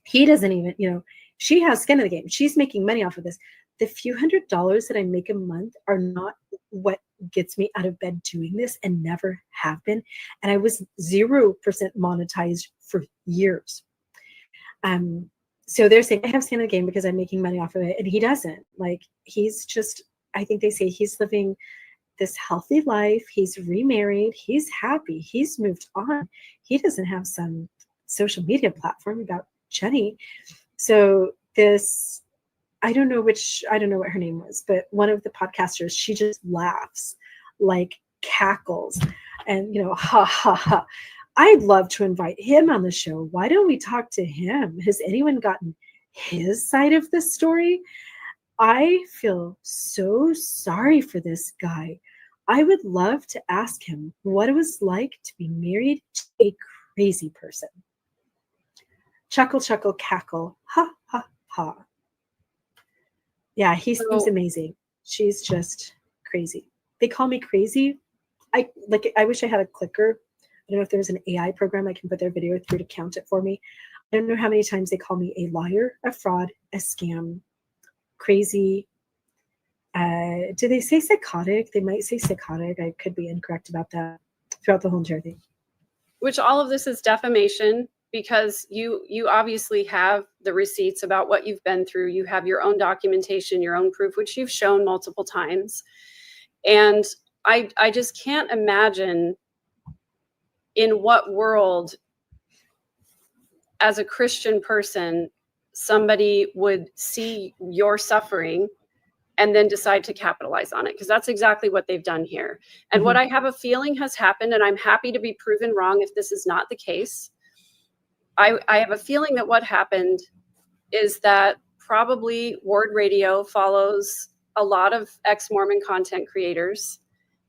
Speaker 2: He doesn't even, you know, she has skin in the game. She's making money off of this. The few $100s that I make a month are not what gets me out of bed doing this, and never have been. And I was 0% monetized for years. So they're saying I have skin in the game because I'm making money off of it, and he doesn't. Like, he's just, I think they say he's living this healthy life. He's remarried. He's happy. He's moved on. He doesn't have some social media platform about Jennie. So this, I don't know what her name was, but one of the podcasters, she just laughs, like cackles, and, you know, ha ha ha. I'd love to invite him on the show. Why don't we talk to him? Has anyone gotten his side of the story? I feel so sorry for this guy. I would love to ask him what it was like to be married to a crazy person. Chuckle, chuckle, cackle. Ha, ha, ha. Yeah, he seems amazing. She's just crazy. They call me crazy. I wish I had a clicker. I don't know if there's an AI program I can put their video through to count it for me. I don't know how many times they call me a liar, a fraud, a scam, crazy. Do they say psychotic? They might say psychotic. I could be incorrect about that throughout the whole entire thing.
Speaker 1: Which all of this is defamation, because you obviously have the receipts about what you've been through. You have your own documentation, your own proof, which you've shown multiple times. And I just can't imagine in what world, as a Christian person, somebody would see your suffering and then decide to capitalize on it, because that's exactly what they've done here. And what I have a feeling has happened, and I'm happy to be proven wrong if this is not the case, I have a feeling that what happened is that probably Ward Radio follows a lot of ex-Mormon content creators.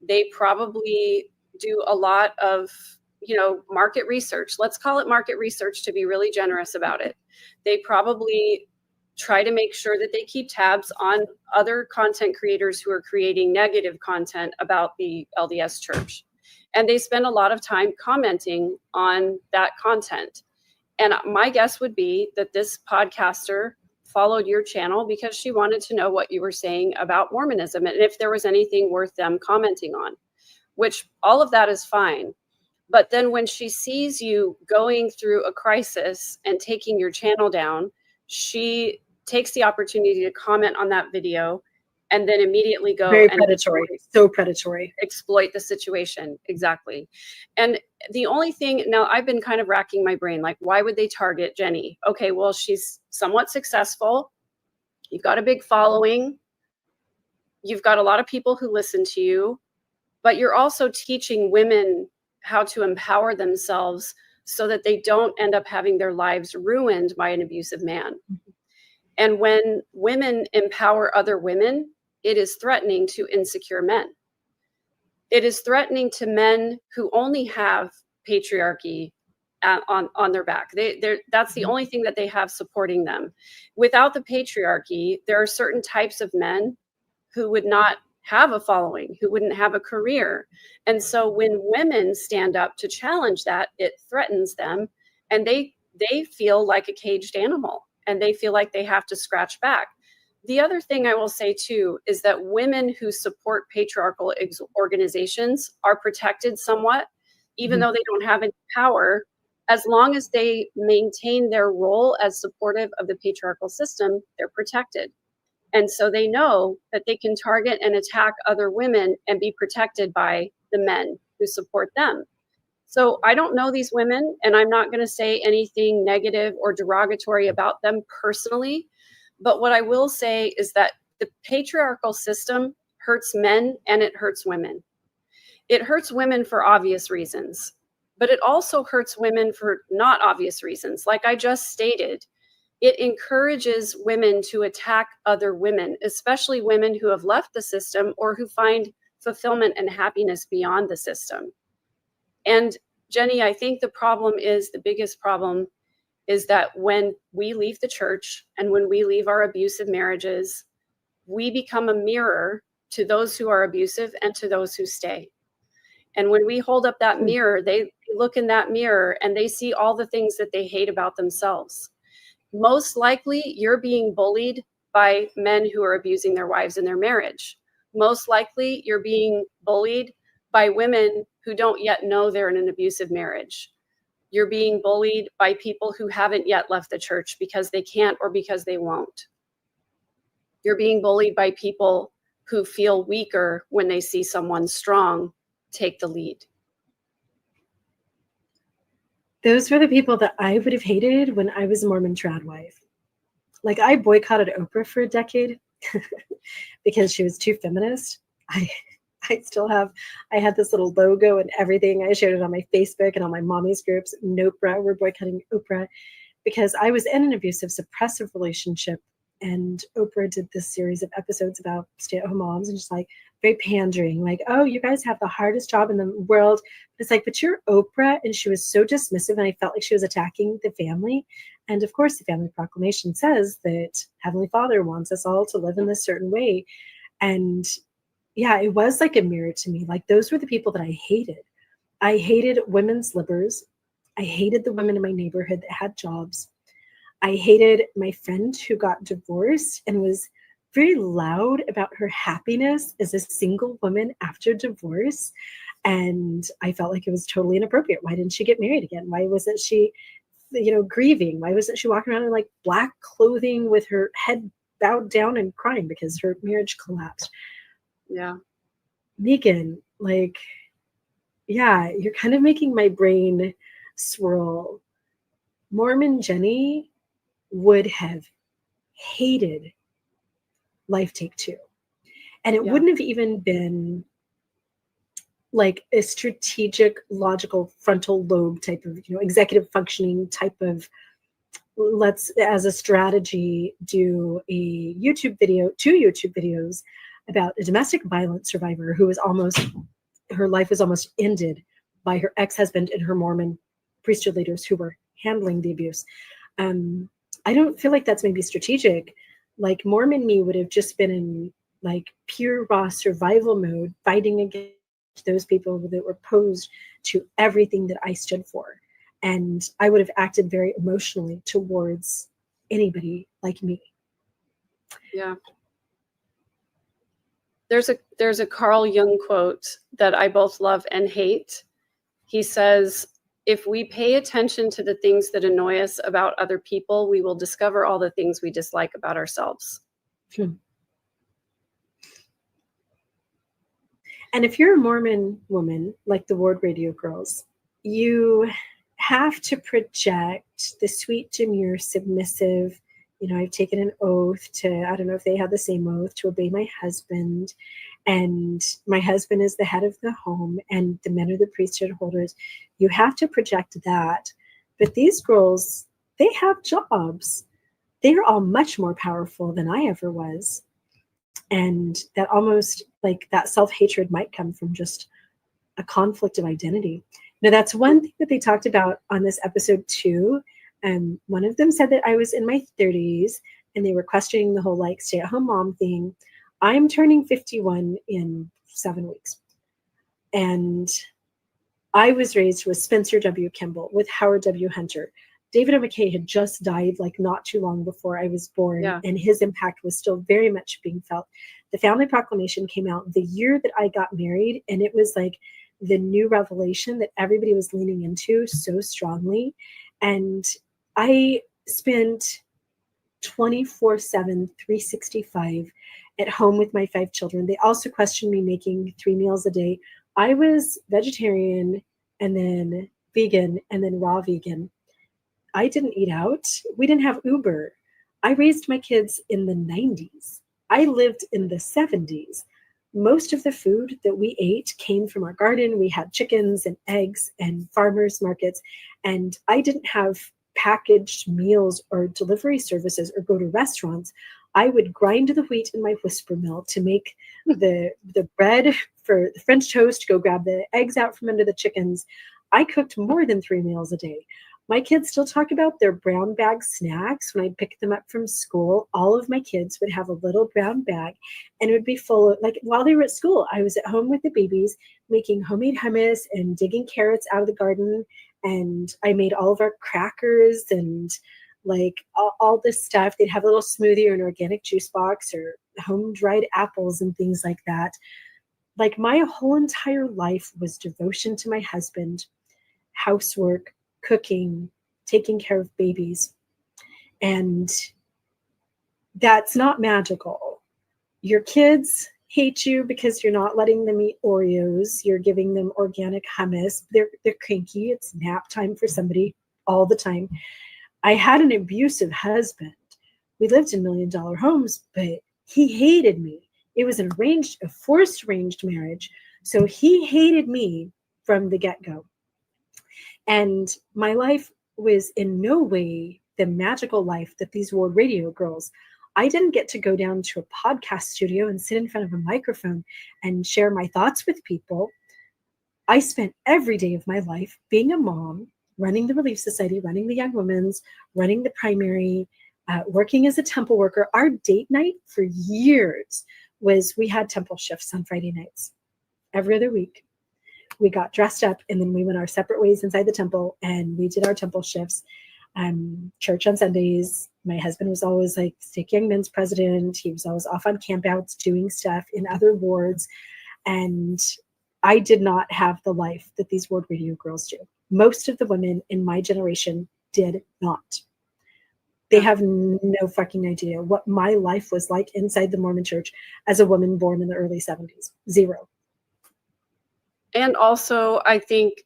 Speaker 1: They probably do a lot of, you know, market research. Let's call it market research to be really generous about it. They probably try to make sure that they keep tabs on other content creators who are creating negative content about the LDS Church. And they spend a lot of time commenting on that content. And my guess would be that this podcaster followed your channel because she wanted to know what you were saying about Mormonism and if there was anything worth them commenting on, which all of that is fine. But then when she sees you going through a crisis and taking your channel down, she takes the opportunity to comment on that video and then immediately go
Speaker 2: Very
Speaker 1: and
Speaker 2: predatory, so predatory.
Speaker 1: exploit the situation. Exactly. And the only thing, now I've been kind of racking my brain, like, why would they target Jennie? Okay, well, she's somewhat successful. You've got a big following. You've got a lot of people who listen to you, but you're also teaching women how to empower themselves so that they don't end up having their lives ruined by an abusive man. And when women empower other women, it is threatening to insecure men. It is threatening to men who only have patriarchy on their back. That's the only thing that they have supporting them. Without the patriarchy, there are certain types of men who would not have a following, who wouldn't have a career. And so when women stand up to challenge that, it threatens them, and they feel like a caged animal, and they feel like they have to scratch back. The other thing I will say too is that women who support patriarchal organizations are protected somewhat, even though they don't have any power, as long as they maintain their role as supportive of the patriarchal system, they're protected. And so they know that they can target and attack other women and be protected by the men who support them. So I don't know these women, and I'm not going to say anything negative or derogatory about them personally. But what I will say is that the patriarchal system hurts men and it hurts women. It hurts women for obvious reasons, but it also hurts women for not obvious reasons. Like I just stated, it encourages women to attack other women, especially women who have left the system or who find fulfillment and happiness beyond the system. And Jennie, I think the biggest problem is that when we leave the church and when we leave our abusive marriages, we become a mirror to those who are abusive and to those who stay. And when we hold up that mirror, they look in that mirror and they see all the things that they hate about themselves. Most likely, you're being bullied by men who are abusing their wives in their marriage. Most likely, you're being bullied by women who don't yet know they're in an abusive marriage. You're being bullied by people who haven't yet left the church because they can't or because they won't. You're being bullied by people who feel weaker when they see someone strong take the lead.
Speaker 2: Those were the people that I would have hated when I was a Mormon trad wife. Like, I boycotted Oprah for a decade because she was too feminist. I had this little logo and everything. I shared it on my Facebook and on my mommy's groups. Oprah, we're boycotting Oprah because I was in an abusive, suppressive relationship. And Oprah did this series of episodes about stay-at-home moms and just like very pandering, like, oh, you guys have the hardest job in the world. But it's like, but you're Oprah. And she was so dismissive. And I felt like she was attacking the family. And of course, the family proclamation says that Heavenly Father wants us all to live in this certain way. And yeah, it was like a mirror to me. Like, those were the people that I hated. I hated women's livers. I hated the women in my neighborhood that had jobs. I hated my friend who got divorced and was very loud about her happiness as a single woman after divorce. And I felt like it was totally inappropriate. Why didn't she get married again? Why wasn't she, grieving? Why wasn't she walking around in like black clothing with her head bowed down and crying because her marriage collapsed?
Speaker 1: Yeah.
Speaker 2: Megan, like, yeah, you're kind of making my brain swirl. Mormon Jennie would have hated Life Take Two. And it wouldn't have even been like a strategic, logical frontal lobe type of, executive functioning type of, let's, as a strategy, do a YouTube video, 2 YouTube videos about a domestic violence survivor who was her life was almost ended by her ex-husband and her Mormon priesthood leaders who were handling the abuse. I don't feel like that's maybe strategic. Like, Mormon me would have just been in like pure raw survival mode, fighting against those people that were opposed to everything that I stood for. And I would have acted very emotionally towards anybody like me.
Speaker 1: Yeah. There's a Carl Jung quote that I both love and hate. He says, if we pay attention to the things that annoy us about other people, we will discover all the things we dislike about ourselves.
Speaker 2: And if you're a Mormon woman, like the Ward Radio girls, you have to project the sweet, demure, submissive, I've taken an oath to, I don't know if they had the same oath, to obey my husband. And my husband is the head of the home and the men are the priesthood holders. You have to project that. But these girls, they have jobs. They're all much more powerful than I ever was. And that almost like that self-hatred might come from just a conflict of identity. Now, that's one thing that they talked about on this episode too. One of them said that I was in my 30s and they were questioning the whole like stay-at-home mom thing. I'm turning 51 in 7 weeks. And I was raised with Spencer W. Kimball, with Howard W. Hunter. David O. McKay had just died like not too long before I was born, and his impact was still very much being felt. The Family Proclamation came out the year that I got married, and it was like the new revelation that everybody was leaning into so strongly. And I spent 24/7, 365 at home with my 5 children. They also questioned me making 3 meals a day. I was vegetarian and then vegan and then raw vegan. I didn't eat out. We didn't have Uber. I raised my kids in the 90s. I lived in the 70s. Most of the food that we ate came from our garden. We had chickens and eggs and farmers markets. And I didn't have packaged meals or delivery services or go to restaurants. I would grind the wheat in my whisper mill to make the bread for the French toast, go grab the eggs out from under the chickens. I cooked more than 3 meals a day. My kids still talk about their brown bag snacks. When I picked them up from school, all of my kids would have a little brown bag and it would be full of, like, while they were at school, I was at home with the babies making homemade hummus and digging carrots out of the garden. And I made all of our crackers and like all this stuff. They'd have a little smoothie or an organic juice box or home dried apples and things like that. Like my whole entire life was devotion to my husband, housework, cooking, taking care of babies. And that's not magical. Your kids hate you because you're not letting them eat Oreos. You're giving them organic hummus. They're cranky. It's nap time for somebody all the time. I had an abusive husband. We lived in $1 million homes, but he hated me. It was a forced arranged marriage. So he hated me from the get-go. And my life was in no way the magical life that these Ward Radio girls. I didn't get to go down to a podcast studio and sit in front of a microphone and share my thoughts with people. I spent every day of my life being a mom, running the Relief Society, running the Young Women's, running the primary, working as a temple worker. Our date night for years was we had temple shifts on Friday nights every other week. We got dressed up and then we went our separate ways inside the temple and we did our temple shifts. Church on Sundays. My husband was always like Stake Young Men's president. He was always off on campouts doing stuff in other wards. And I did not have the life that these Ward Radio girls do. Most of the women in my generation did not. They have no fucking idea what my life was like inside the Mormon church as a woman born in the early 70s. Zero.
Speaker 1: And also, I think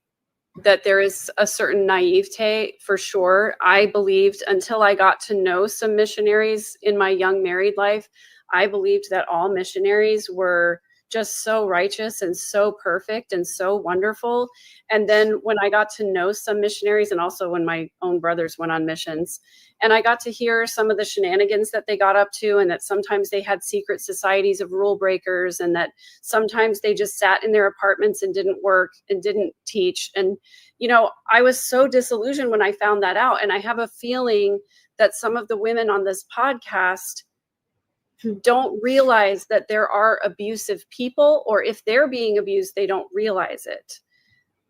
Speaker 1: that there is a certain naivete for sure. I believed until I got to know some missionaries in my young married life, I believed that all missionaries were just so righteous and so perfect and so wonderful. And then when I got to know some missionaries, and also when my own brothers went on missions, and I got to hear some of the shenanigans that they got up to, and that sometimes they had secret societies of rule breakers, and that sometimes they just sat in their apartments and didn't work and didn't teach. And, you know, I was so disillusioned when I found that out. And I have a feeling that some of the women on this podcast don't realize that there are abusive people, or if they're being abused, they don't realize it.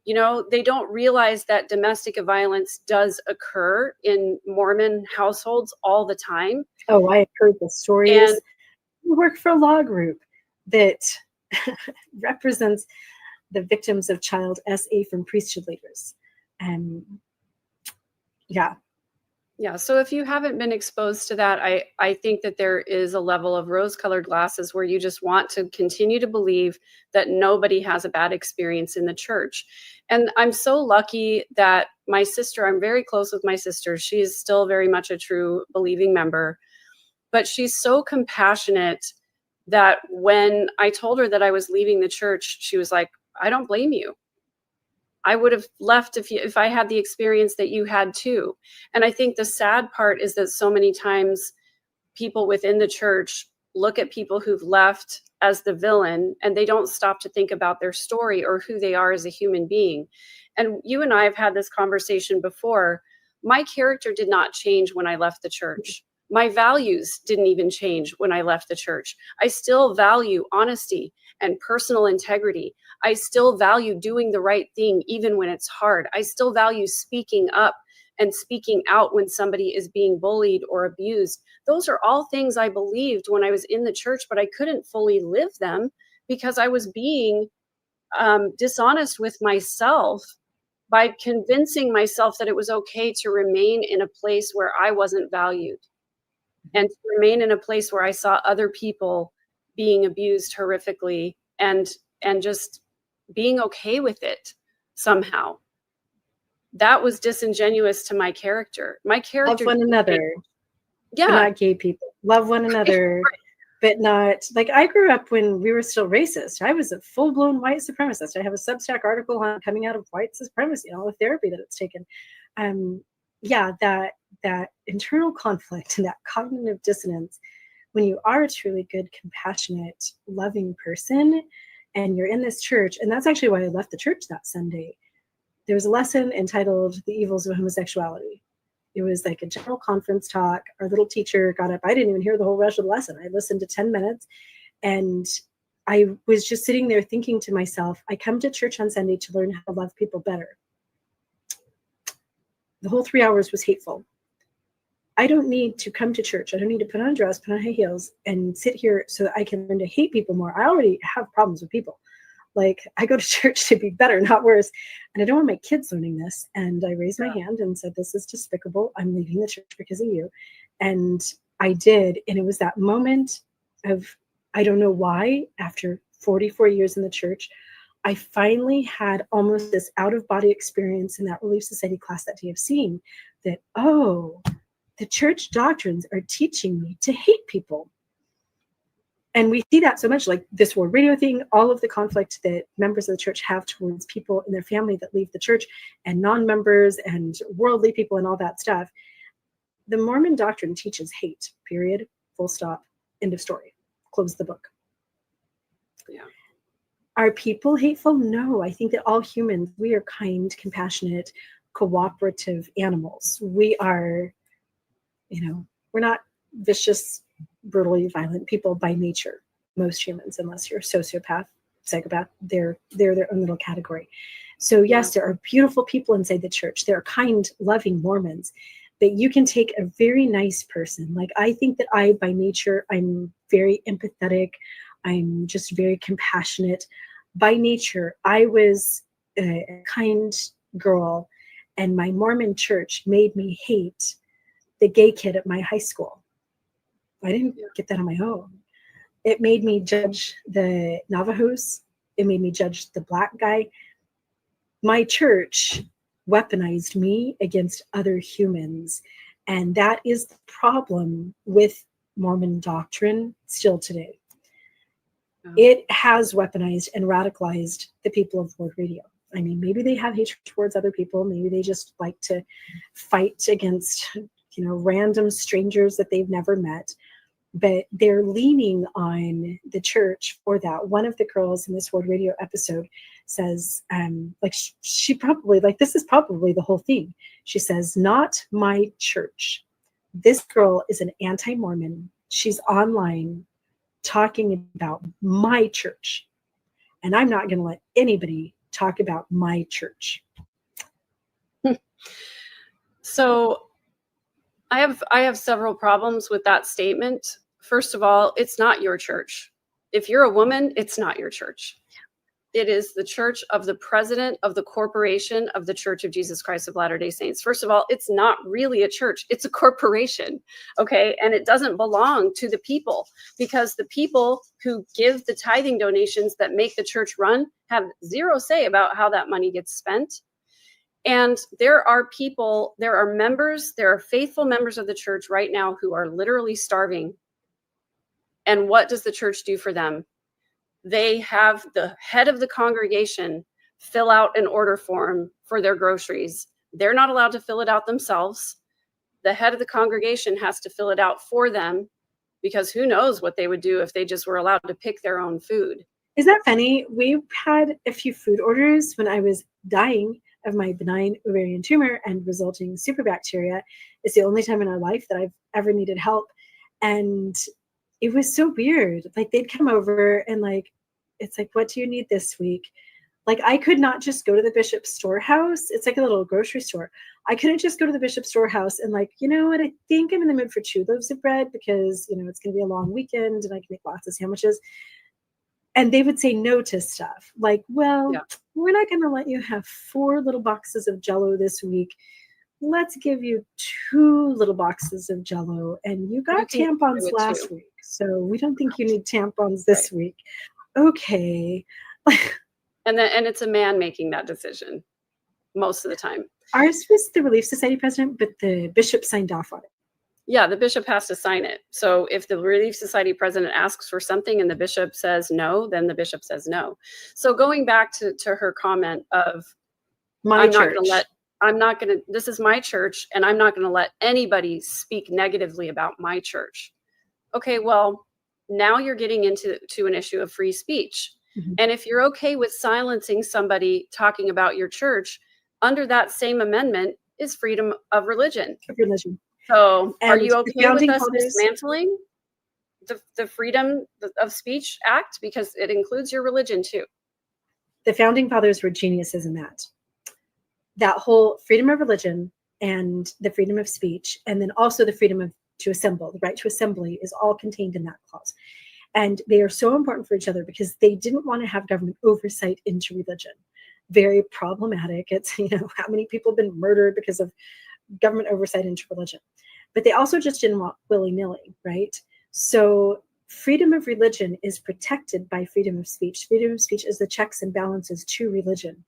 Speaker 1: You know, they don't realize that domestic violence does occur in Mormon households all the time.
Speaker 2: Oh, I have heard the stories.
Speaker 1: And
Speaker 2: we work for a law group that represents the victims of child SA from priesthood leaders. And yeah.
Speaker 1: Yeah. So if you haven't been exposed to that, I think that there is a level of rose-colored glasses where you just want to continue to believe that nobody has a bad experience in the church. And I'm so lucky that my sister, I'm very close with my sister. She is still very much a true believing member, but she's so compassionate that when I told her that I was leaving the church, she was like, I don't blame you. I would have left if I had the experience that you had too. And I think the sad part is that so many times people within the church look at people who've left as the villain, and they don't stop to think about their story or who they are as a human being. And you and I have had this conversation before. My character did not change when I left the church. My values didn't even change when I left the church. I still value honesty and personal integrity. I still value doing the right thing even when it's hard. I still value speaking up and speaking out when somebody is being bullied or abused. Those are all things I believed when I was in the church, but I couldn't fully live them because I was being dishonest with myself by convincing myself that it was okay to remain in a place where I wasn't valued and to remain in a place where I saw other people being abused horrifically and just being okay with it somehow. That was disingenuous to my character. My character.
Speaker 2: Love one another.
Speaker 1: Yeah.
Speaker 2: But not gay people. Love one another, but not, like, I grew up when we were still racist. I was a full-blown white supremacist. I have a Substack article on coming out of white supremacy, all the therapy that it's taken. Yeah, that internal conflict and that cognitive dissonance, when you are a truly good, compassionate, loving person, and you're in this church, and that's actually why I left the church that Sunday. There was a lesson entitled The Evils of Homosexuality. It was like a general conference talk. Our little teacher got up. I didn't even hear the whole rest of the lesson. I listened to 10 minutes, and I was just sitting there thinking to myself, I come to church on Sunday to learn how to love people better. The whole 3 hours was hateful. I don't need to come to church. I don't need to put on a dress, put on high heels, and sit here so that I can learn to hate people more. I already have problems with people. Like, I go to church to be better, not worse. And I don't want my kids learning this. And I raised my hand and said, this is despicable. I'm leaving the church because of you. And I did. And it was that moment of, I don't know why, after 44 years in the church, I finally had almost this out-of-body experience in that Relief Society class that day of seeing that, oh, the church doctrines are teaching me to hate people. And we see that so much, like this World Radio thing, all of the conflict that members of the church have towards people in their family that leave the church, and non-members and worldly people and all that stuff. The Mormon doctrine teaches hate, period, full stop, end of story, close the book.
Speaker 1: Yeah.
Speaker 2: Are people hateful? No, I think that all humans, we are kind, compassionate, cooperative animals. We are, we're not vicious, brutally violent people by nature. Most humans, unless you're a sociopath, psychopath, they're their own little category. So yes, there are beautiful people inside the church. There are kind, loving Mormons. But you can take a very nice person. Like, I think that by nature, I'm very empathetic. I'm just very compassionate. By nature, I was a kind girl, and my Mormon church made me hate the gay kid at my high school. I didn't get that on my own. It made me judge the Navajos. It made me judge the black guy. My church weaponized me against other humans. And that is the problem with Mormon doctrine still today. It has weaponized and radicalized the people of World Radio. I mean, maybe they have hatred towards other people. Maybe they just like to fight against, random strangers that they've never met. But they're leaning on the church for that. One of the girls in this World Radio episode says, she probably, this is probably the whole thing. She says, not my church. This girl is an anti-Mormon. She's online talking about my church. And I'm not going to let anybody talk about my church.
Speaker 1: So I have several problems with that statement. First of all, it's not your church. If you're a woman, it's not your church. It is the church of the president of the corporation of the Church of Jesus Christ of Latter-day Saints. First of all, it's not really a church. It's a corporation, okay? And it doesn't belong to the people, because the people who give the tithing donations that make the church run have zero say about how that money gets spent. And there are people, there are members, there are faithful members of the church right now who are literally starving. And what does the church do for them? They have the head of the congregation fill out an order form for their groceries. They're not allowed to fill it out themselves. The head of the congregation has to fill it out for them, because who knows what they would do if they just were allowed to pick their own food.
Speaker 2: Isn't that funny? We had a few food orders when I was dying of my benign ovarian tumor and resulting superbacteria. It's the only time in our life that I've ever needed help. And it was so weird. Like, they'd come over and like, it's like, what do you need this week? Like, I could not just go to the bishop's storehouse. It's like a little grocery store. I couldn't just go to the bishop's storehouse and like, you know what? I think I'm in the mood for 2 loaves of bread because, you know, it's going to be a long weekend and I can make lots of sandwiches. And they would say no to stuff like, well, we're not going to let you have 4 little boxes of Jell-O this week. Let's give you 2 little boxes of Jell-O, and you got tampons last week, so we don't think you need tampons this week. Okay.
Speaker 1: And it's a man making that decision most of the time.
Speaker 2: Ours was the Relief Society president, but the bishop signed off on it.
Speaker 1: Yeah, the bishop has to sign it. So if the Relief Society president asks for something and the bishop says no, then the bishop says no. So going back to her comment of, this is my church and I'm not going to let anybody speak negatively about my church. Okay, well, now you're getting into an issue of free speech. Mm-hmm. And if you're okay with silencing somebody talking about your church, under that same amendment is freedom of religion. So are you okay with us dismantling the Freedom of Speech Act? Because it includes your religion too.
Speaker 2: The founding fathers were geniuses in that. That whole freedom of religion and the freedom of speech, and then also the freedom to assemble, the right to assembly, is all contained in that clause. And they are so important for each other because they didn't want to have government oversight into religion. Very problematic. It's, you know, how many people have been murdered because of government oversight into religion. But they also just didn't want willy-nilly, right? So freedom of religion is protected by freedom of speech. Freedom of speech is the checks and balances to religion.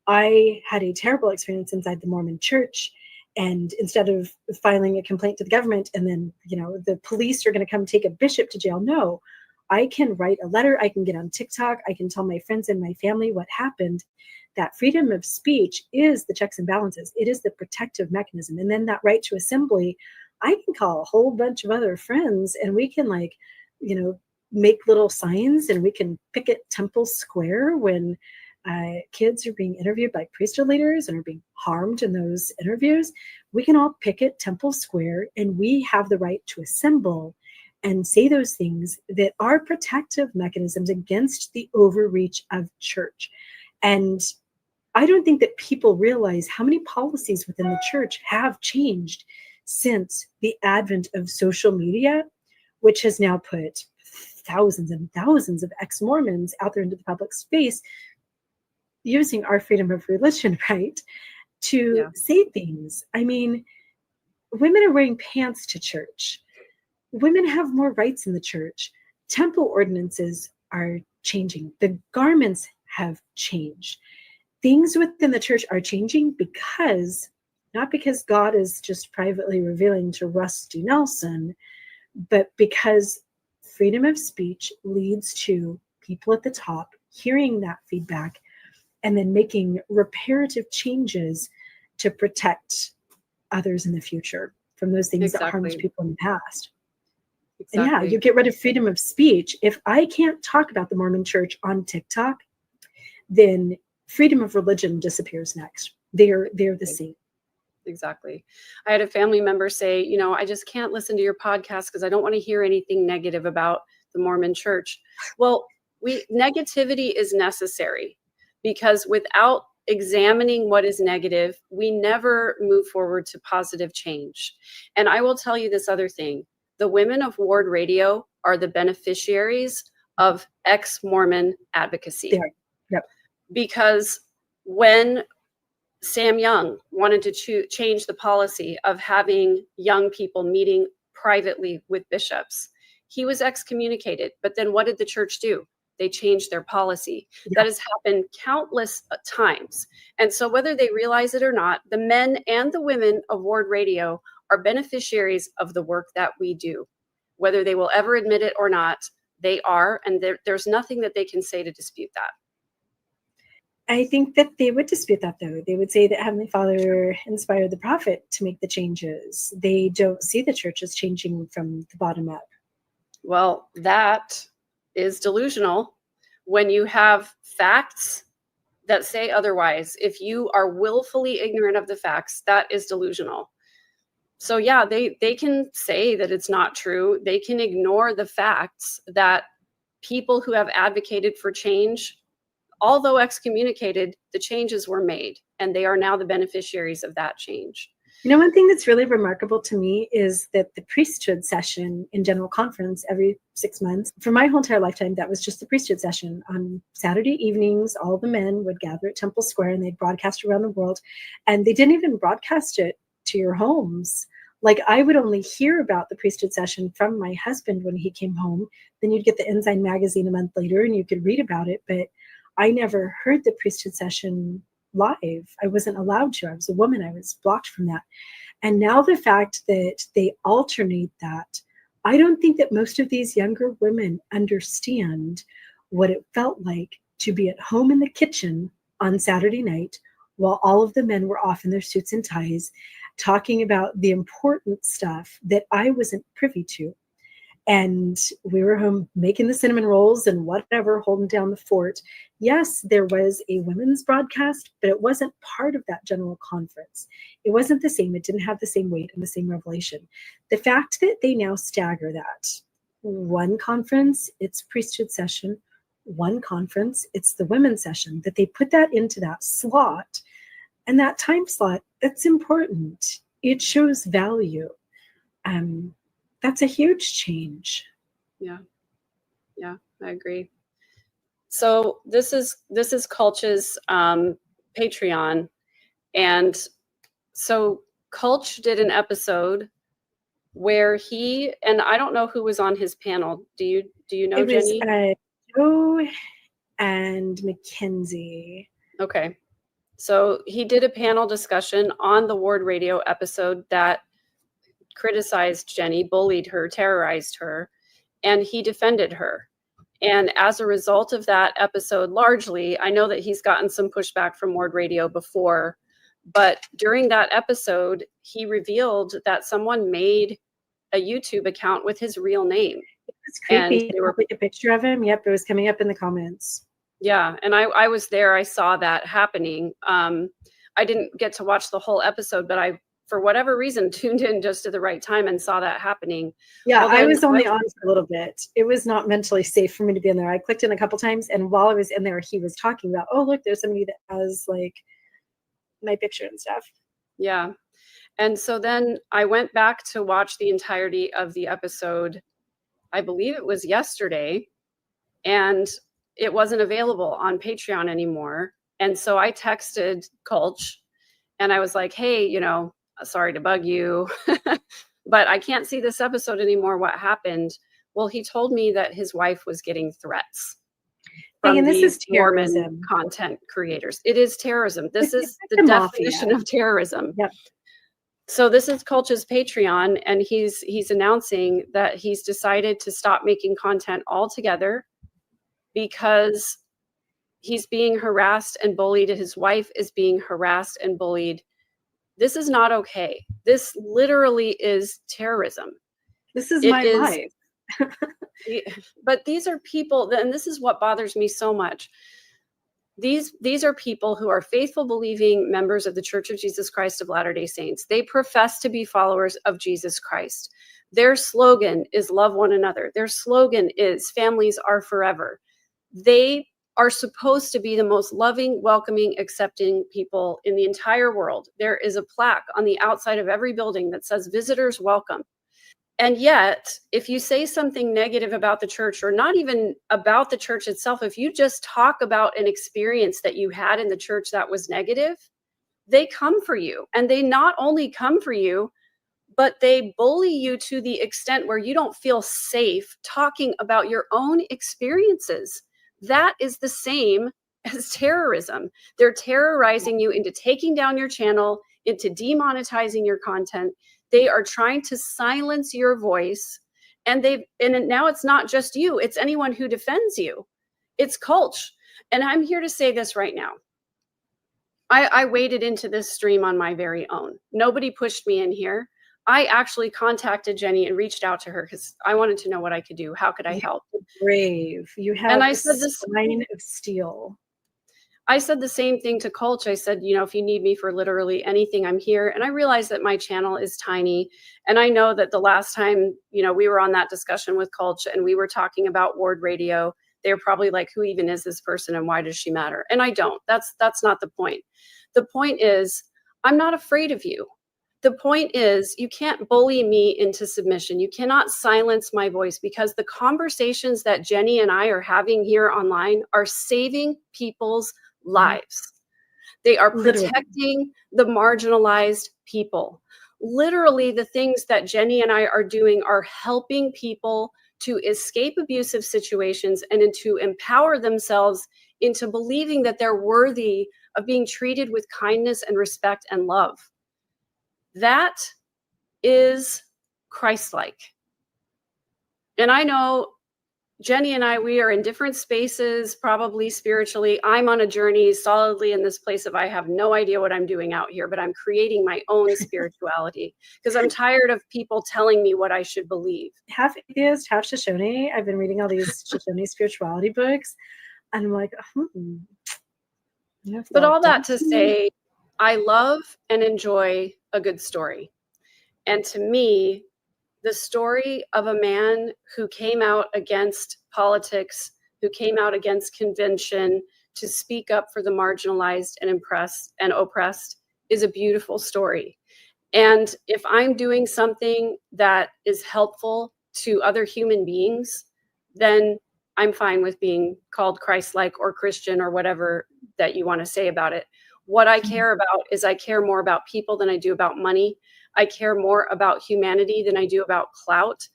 Speaker 2: I had a terrible experience inside the Mormon church, and instead of filing a complaint to the government and then, you know, the police are going to come take a bishop to jail, no, I can write a letter, I can get on TikTok, I can tell my friends and my family what happened. That freedom of speech is the checks and balances. It is the protective mechanism. And then that right to assembly, I can call a whole bunch of other friends and we can, like, you know, make little signs and we can picket Temple Square when kids are being interviewed by priesthood leaders and are being harmed in those interviews. We can all picket Temple Square and we have the right to assemble and say those things that are protective mechanisms against the overreach of church. And I don't think that people realize how many policies within the church have changed since the advent of social media, which has now put thousands and thousands of ex-Mormons out there into the public space using our freedom of religion, right, to say things. I mean, women are wearing pants to church. Women have more rights in the church. Temple ordinances are changing. The garments have changed. Things within the church are changing not because God is just privately revealing to Rusty Nelson, but because freedom of speech leads to people at the top hearing that feedback and then making reparative changes to protect others in the future from those things that harmed people in the past. Exactly. And yeah, you get rid of freedom of speech. If I can't talk about the Mormon church on TikTok, then freedom of religion disappears next. They're the same.
Speaker 1: Exactly. I had a family member say, you know, I just can't listen to your podcast because I don't want to hear anything negative about the Mormon church. Well, negativity is necessary. because without examining what is negative, we never move forward to positive change. And I will tell you this other thing. The women of Ward Radio are the beneficiaries of ex-Mormon advocacy.
Speaker 2: There. Yep.
Speaker 1: Because when Sam Young wanted to change the policy of having young people meeting privately with bishops, he was excommunicated. But then what did the church do? They changed their policy.
Speaker 2: Yeah.
Speaker 1: That has happened countless times. And so whether they realize it or not, the men and the women of Ward Radio are beneficiaries of the work that we do. Whether they will ever admit it or not, they are, and there's nothing that they can say to dispute that.
Speaker 2: I think that they would dispute that, though. They would say that Heavenly Father inspired the prophet to make the changes. They don't see the church as changing from the bottom up.
Speaker 1: Well, that is delusional when you have facts that say otherwise. If you are willfully ignorant of the facts, that is delusional. So yeah, they can say that it's not true. They can ignore the facts that people who have advocated for change, although excommunicated, the changes were made, and they are now the beneficiaries of that change.
Speaker 2: You know, one thing that's really remarkable to me is that the priesthood session in General Conference every 6 months, for my whole entire lifetime, that was just the priesthood session. On Saturday evenings, all the men would gather at Temple Square and they'd broadcast around the world. And they didn't even broadcast it to your homes. Like, I would only hear about the priesthood session from my husband when he came home. Then you'd get the Ensign magazine a month later and you could read about it. But I never heard the priesthood session live. I wasn't allowed to. I was a woman. I was blocked from that. And now the fact that they alternate that, I don't think that most of these younger women understand what it felt like to be at home in the kitchen on Saturday night while all of the men were off in their suits and ties talking about the important stuff that I wasn't privy to. And we were home making the cinnamon rolls and whatever, holding down the fort. Yes, there was a women's broadcast, but it wasn't part of that general conference. It wasn't the same. It didn't have the same weight and the same revelation. The fact that they now stagger that, one conference, it's priesthood session, one conference, it's the women's session, that they put that into that slot, and that time slot, that's important. It shows value. That's a huge change.
Speaker 1: Yeah, I agree. So this is Kulch's Patreon, and so Kulch did an episode where he, and I don't know who was on his panel. Do you know, Jennie?
Speaker 2: It was Joe and Mackenzie.
Speaker 1: Okay, so he did a panel discussion on the Ward Radio episode that criticized Jennie, bullied her, terrorized her, and he defended her. And as a result of that episode, largely, I know that he's gotten some pushback from Ward Radio before, but during that episode, he revealed that someone made a YouTube account with his real name.
Speaker 2: It was creepy.
Speaker 1: And they were
Speaker 2: like a picture of him. Yep, it was coming up in the comments.
Speaker 1: Yeah, and I was there. I saw that happening. I didn't get to watch the whole episode, but I, for whatever reason, tuned in just at the right time and saw that happening.
Speaker 2: Yeah, I was only on for a little bit. It was not mentally safe for me to be in there. I clicked in a couple times, and while I was in there, he was talking about, oh, look, there's somebody that has like my picture and stuff.
Speaker 1: Yeah. And so then I went back to watch the entirety of the episode. I believe it was yesterday, and it wasn't available on Patreon anymore. And so I texted Kulch and I was like, hey, sorry to bug you, but I can't see this episode anymore. What happened? Well, he told me that his wife was getting threats from these Mormon content creators. It is terrorism. This is the definition of terrorism.
Speaker 2: Yep.
Speaker 1: So this is Kulch's Patreon, and he's announcing that he's decided to stop making content altogether because he's being harassed and bullied. His wife is being harassed and bullied. This is not okay. This literally is terrorism.
Speaker 2: This is my life.
Speaker 1: But these are people, and this is what bothers me so much. These are people who are faithful, believing members of the Church of Jesus Christ of Latter-day Saints. They profess to be followers of Jesus Christ. Their slogan is love one another. Their slogan is families are forever. They are supposed to be the most loving, welcoming, accepting people in the entire world. There is a plaque on the outside of every building that says visitors welcome. And yet, if you say something negative about the church, or not even about the church itself, if you just talk about an experience that you had in the church that was negative, they come for you. And they not only come for you, but they bully you to the extent where you don't feel safe talking about your own experiences. That is the same as terrorism. They're terrorizing you into taking down your channel, into demonetizing your content. They are trying to silence your voice. And now it's not just you, it's anyone who defends you. It's culture. And I'm here to say this right now. I waded into this stream on my very own. Nobody pushed me in here. I actually contacted Jennie and reached out to her because I wanted to know what I could do. How could I help?
Speaker 2: Brave. You have
Speaker 1: and I said this
Speaker 2: spine of steel.
Speaker 1: I said the same thing to Colch. I said, if you need me for literally anything, I'm here. And I realized that my channel is tiny. And I know that the last time, we were on that discussion with Colch and we were talking about Ward Radio, they were probably like, who even is this person and why does she matter? And I don't. That's not the point. The point is, I'm not afraid of you. The point is, you can't bully me into submission. You cannot silence my voice, because the conversations that Jennie and I are having here online are saving people's lives. They are protecting the marginalized people. Literally, the things that Jennie and I are doing are helping people to escape abusive situations and to empower themselves into believing that they're worthy of being treated with kindness and respect and love. That is Christ-like. And I know Jennie and I, we are in different spaces, probably spiritually. I'm on a journey solidly in this place of I have no idea what I'm doing out here, but I'm creating my own spirituality because I'm tired of people telling me what I should believe.
Speaker 2: Half atheist, half Shoshone. I've been reading all these Shoshone spirituality books, and I'm like,
Speaker 1: But all that to say, I love and enjoy a good story. And to me, the story of a man who came out against politics, who came out against convention to speak up for the marginalized and oppressed is a beautiful story. And if I'm doing something that is helpful to other human beings, then I'm fine with being called Christ-like or Christian or whatever that you want to say about it. What I care about is I care more about people than I do about money. I care more about humanity than I do about clout.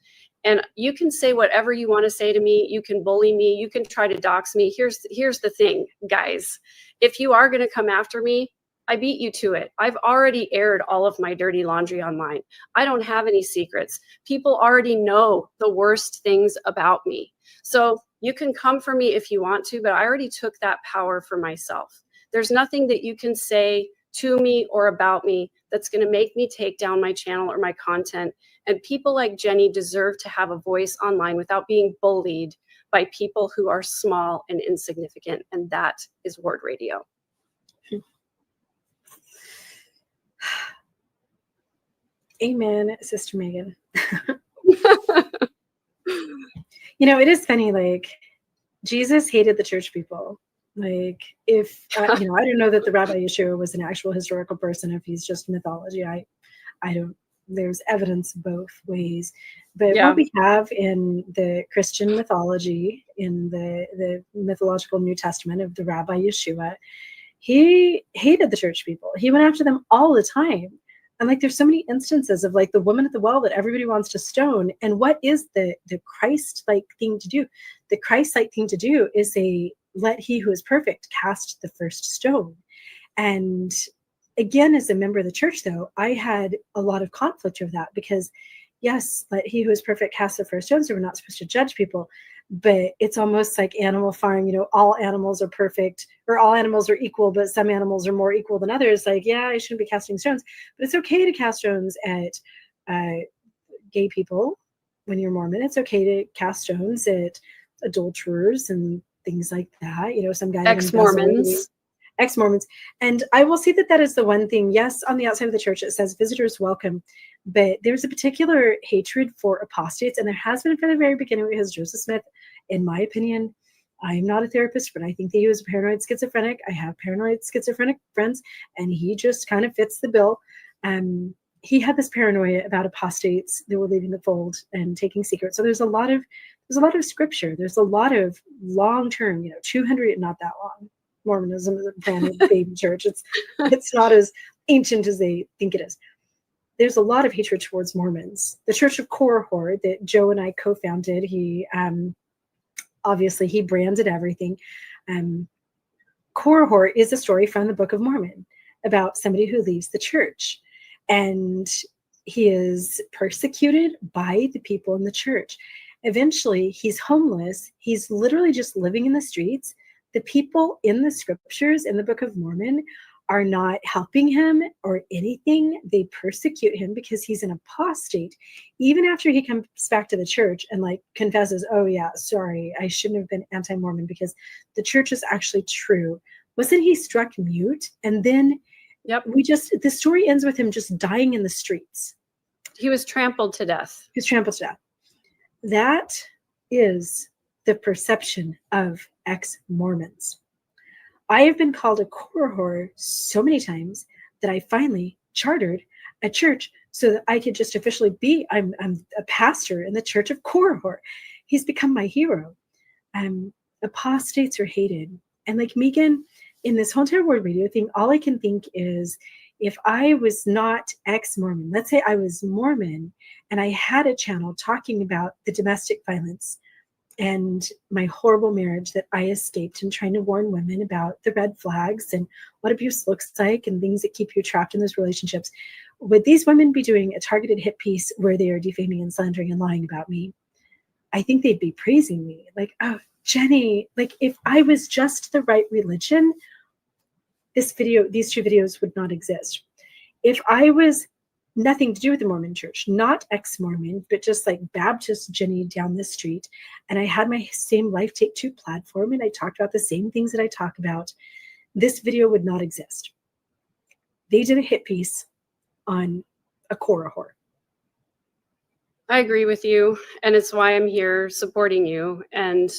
Speaker 1: And you can say whatever you want to say to me. You can bully me. You can try to dox me. Here's the thing, guys. If you are going to come after me, I beat you to it. I've already aired all of my dirty laundry online. I don't have any secrets. People already know the worst things about me. So you can come for me if you want to, but I already took that power for myself. There's nothing that you can say to me or about me that's going to make me take down my channel or my content. And people like Jennie deserve to have a voice online without being bullied by people who are small and insignificant. And that is Ward Radio.
Speaker 2: Amen, Sister Megan. It is funny, like, Jesus hated the church people. Like, if, I don't know that the Rabbi Yeshua was an actual historical person, if he's just mythology. I don't, there's evidence both ways. But what we have in the Christian mythology, in the mythological New Testament of the Rabbi Yeshua, he hated the church people. He went after them all the time. And like, there's so many instances of like the woman at the well that everybody wants to stone. And what is the Christ-like thing to do? The Christ-like thing to do is let he who is perfect cast the first stone. And again, as a member of the church, though, I had a lot of conflict with that, because yes, let he who is perfect cast the first stone, so we're not supposed to judge people. But it's almost like Animal Farm, all animals are perfect, or all animals are equal, but some animals are more equal than others. Like, yeah, I shouldn't be casting stones, but it's okay to cast stones at gay people when you're Mormon. It's okay to cast stones at adulterers and things like that. Some guy ex-Mormons. And I will say that is the one thing. Yes, on the outside of the church, it says visitors welcome, but there's a particular hatred for apostates. And there has been from the very beginning, because Joseph Smith, in my opinion, I'm not a therapist, but I think that he was paranoid schizophrenic. I have paranoid schizophrenic friends, and he just kind of fits the bill. He had this paranoia about apostates that were leaving the fold and taking secrets. So there's a lot of scripture. There's a lot of long-term, 200, not that long. Mormonism is a brand new baby church. It's not as ancient as they think it is. There's a lot of hatred towards Mormons. The Church of Korihor that Joe and I co-founded, he obviously he branded everything. Korihor is a story from the Book of Mormon about somebody who leaves the church, and he is persecuted by the people in the church. Eventually, he's homeless. He's literally just living in the streets. The people in the scriptures in the Book of Mormon are not helping him or anything. They persecute him because he's an apostate. Even after he comes back to the church and confesses, oh yeah, sorry, I shouldn't have been anti-Mormon because the church is actually true. Wasn't he struck mute? And then the story ends with him just dying in the streets.
Speaker 1: He was trampled to death.
Speaker 2: That is the perception of ex-Mormons. I have been called a Korihor so many times that I finally chartered a church so that I could just officially be, I'm a pastor in the Church of Korihor. He's become my hero. Apostates are hated. And like Megan, in this whole entire word radio thing, all I can think is, if I was not ex-Mormon, let's say I was Mormon and I had a channel talking about the domestic violence and my horrible marriage that I escaped, and trying to warn women about the red flags and what abuse looks like and things that keep you trapped in those relationships, would these women be doing a targeted hit piece where they are defaming and slandering and lying about me? I think they'd be praising me. Like, oh, Jennie, if I was just the right religion, these two videos would not exist. If I was nothing to do with the Mormon church, not ex-Mormon, but just like Baptist Jennie down the street, and I had my same Life Take Two platform and I talked about the same things that I talk about, this video would not exist. They did a hit piece on a Korihor.
Speaker 1: I agree with you, and it's why I'm here supporting you. And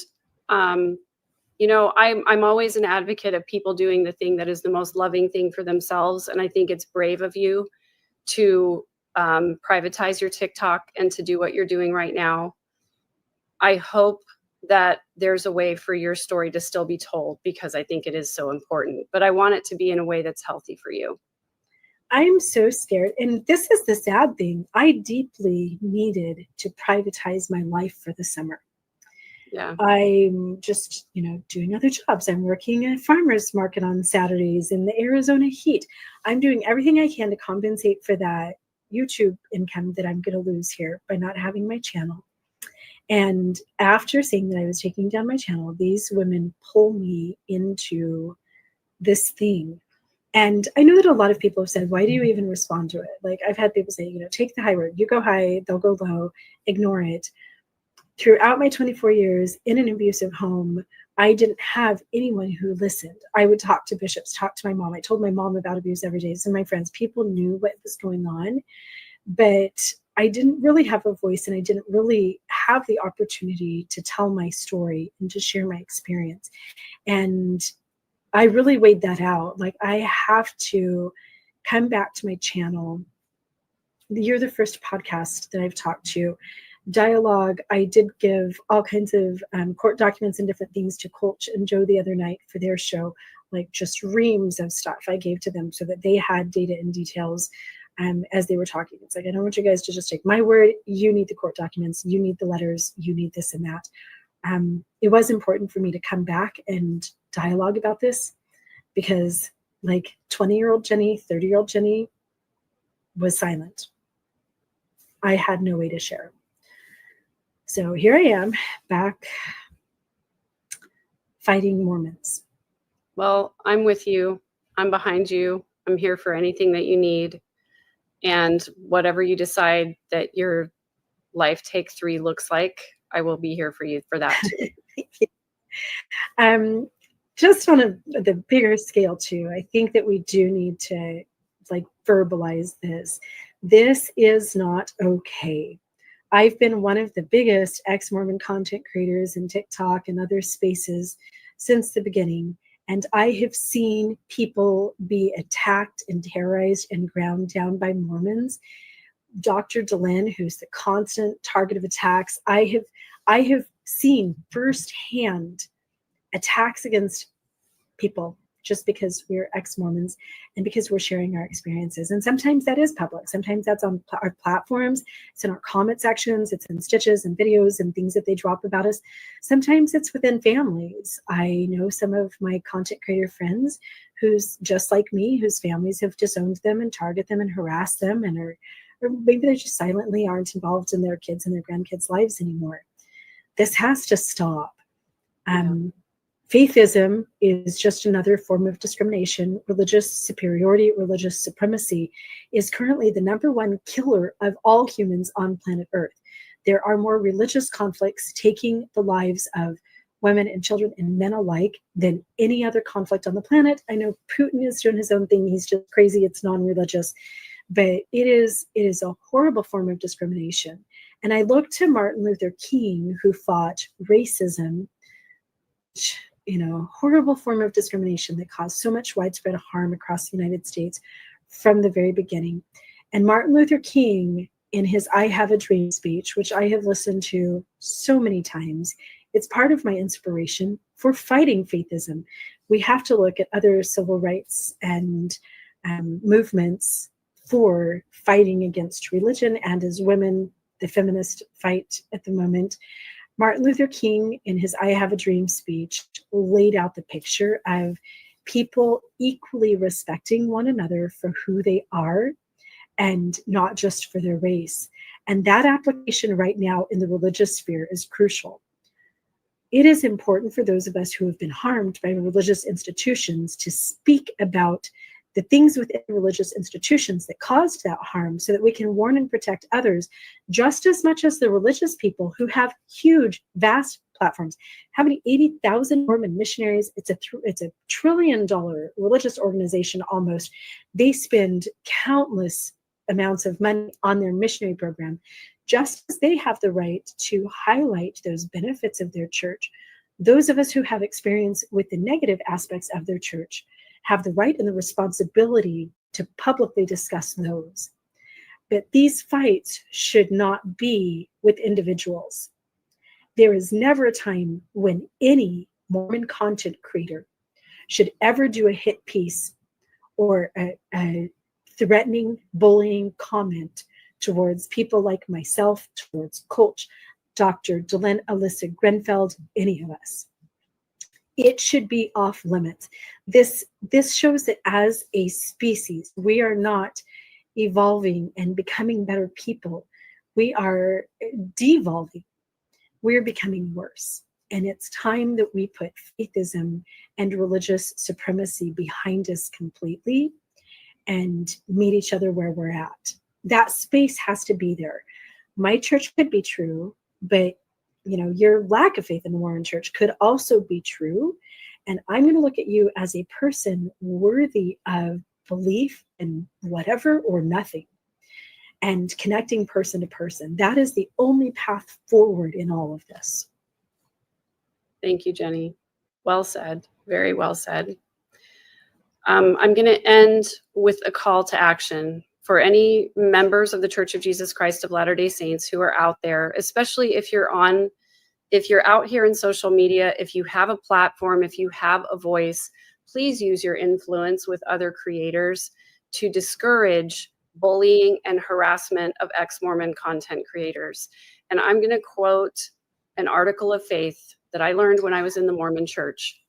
Speaker 1: I'm always an advocate of people doing the thing that is the most loving thing for themselves, and I think it's brave of you to privatize your TikTok and to do what you're doing right now. I hope that there's a way for your story to still be told, because I think it is so important, but I want it to be in a way that's healthy for you.
Speaker 2: I'm so scared. And this is the sad thing. I deeply needed to privatize my life for the summer.
Speaker 1: Yeah.
Speaker 2: I'm just, doing other jobs. I'm working at a farmer's market on Saturdays in the Arizona heat. I'm doing everything I can to compensate for that YouTube income that I'm going to lose here by not having my channel. And after saying that I was taking down my channel, these women pull me into this thing. And I know that a lot of people have said, why do you even respond to it? I've had people say, take the high road. You go high, they'll go low, ignore it. Throughout my 24 years in an abusive home, I didn't have anyone who listened. I would talk to bishops, talk to my mom. I told my mom about abuse every day. So my friends, people knew what was going on, but I didn't really have a voice, and I didn't really have the opportunity to tell my story and to share my experience. And I really weighed that out. I have to come back to my channel. You're the first podcast that I've talked to. Dialogue, I did give all kinds of court documents and different things to Colch and Joe the other night for their show, just reams of stuff I gave to them so that they had data and details as they were talking. It's I don't want you guys to just take my word. You need the court documents. You need the letters. You need this and that. It was important for me to come back and dialogue about this, because 20-year-old Jennie, 30-year-old Jennie was silent. I had no way to share. So here I am back fighting Mormons.
Speaker 1: Well, I'm with you. I'm behind you. I'm here for anything that you need. And whatever you decide that your Life Take 3 looks like, I will be here for you for that too.
Speaker 2: Just on the bigger scale too, I think that we do need to verbalize this. This is not okay. I've been one of the biggest ex-Mormon content creators in TikTok and other spaces since the beginning. And I have seen people be attacked and terrorized and ground down by Mormons. Dr. Delenn, who's the constant target of attacks, I have seen firsthand attacks against people just because we're ex-Mormons and because we're sharing our experiences. And sometimes that is public. Sometimes that's on our platforms. It's in our comment sections. It's in stitches and videos and things that they drop about us. Sometimes it's within families. I know some of my content creator friends who's just like me, whose families have disowned them and target them and harass them, and or maybe they just silently aren't involved in their kids and their grandkids' lives anymore. This has to stop. Faithism is just another form of discrimination. Religious superiority, religious supremacy is currently the #1 killer of all humans on planet Earth. There are more religious conflicts taking the lives of women and children and men alike than any other conflict on the planet. I know Putin is doing his own thing. He's just crazy. It's non-religious. But it is a horrible form of discrimination. And I look to Martin Luther King, who fought racism, horrible form of discrimination that caused so much widespread harm across the United States from the very beginning. And Martin Luther King, in his I Have a Dream speech, which I have listened to so many times, it's part of my inspiration for fighting faithism. We have to look at other civil rights and movements for fighting against religion, and as women, the feminist fight at the moment. Martin Luther King, in his I Have a Dream speech, laid out the picture of people equally respecting one another for who they are and not just for their race. And that application right now in the religious sphere is crucial. It is important for those of us who have been harmed by religious institutions to speak about the things within religious institutions that caused that harm so that we can warn and protect others just as much as the religious people who have huge, vast platforms. How many 80,000 Mormon missionaries? It's a $1 trillion religious organization almost. They spend countless amounts of money on their missionary program, just as they have the right to highlight those benefits of their church. Those of us who have experience with the negative aspects of their church have the right and the responsibility to publicly discuss those. But these fights should not be with individuals. There is never a time when any Mormon content creator should ever do a hit piece or a threatening, bullying comment towards people like myself, towards Coach, Dr. Delenn, Alyssa Grenfeld, any of us. It should be off limits. This shows that as a species, we are not evolving and becoming better people. We are devolving. We're becoming worse. And it's time that we put faithism and religious supremacy behind us completely and meet each other where we're at. That space has to be there. My church could be true, but your lack of faith in the Mormon church could also be true. And I'm going to look at you as a person worthy of belief in whatever or nothing and connecting person to person. That is the only path forward in all of this.
Speaker 1: Thank you, Jennie. Well said. Very well said. I'm going to end with a call to action for any members of the Church of Jesus Christ of Latter-day Saints who are out there, especially if you're out here in social media, if you have a platform, if you have a voice, please use your influence with other creators to discourage bullying and harassment of ex-Mormon content creators. And I'm going to quote an article of faith that I learned when I was in the Mormon church.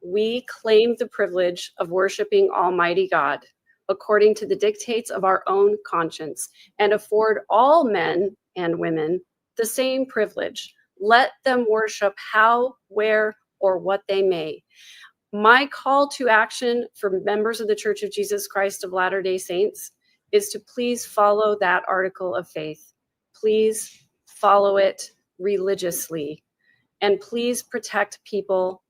Speaker 1: We claim the privilege of worshiping Almighty God according to the dictates of our own conscience and afford all men and women the same privilege. Let them worship how, where, or what they may. My call to action for members of the Church of Jesus Christ of Latter-day Saints is to please follow that article of faith. Please follow it religiously. And please protect people,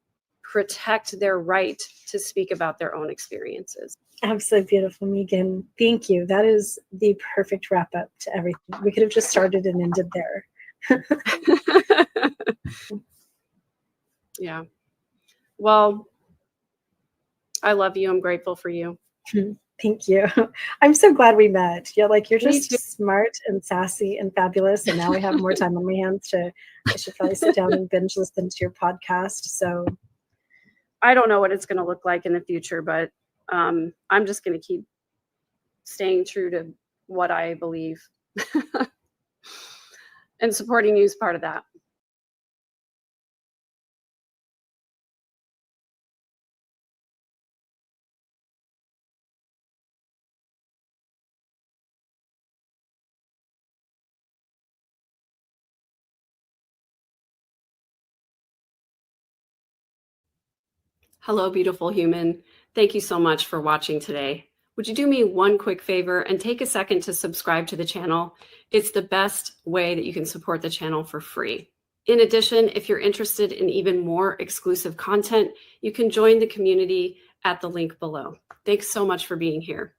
Speaker 1: protect their right to speak about their own experiences.
Speaker 2: Absolutely beautiful, Megan. Thank you. That is the perfect wrap up to everything. We could have just started and ended there.
Speaker 1: Yeah. Well, I love you. I'm grateful for you.
Speaker 2: Thank you. I'm so glad we met. Yeah, like you're
Speaker 1: Me
Speaker 2: just
Speaker 1: too.
Speaker 2: smart and sassy and fabulous. And now I have more time on my hands I should probably sit down and binge listen to your podcast. So
Speaker 1: I don't know what it's going to look like in the future, but I'm just going to keep staying true to what I believe. And supporting you is part of that. Hello, beautiful human. Thank you so much for watching today. Would you do me one quick favor and take a second to subscribe to the channel? It's the best way that you can support the channel for free. In addition, if you're interested in even more exclusive content, you can join the community at the link below. Thanks so much for being here.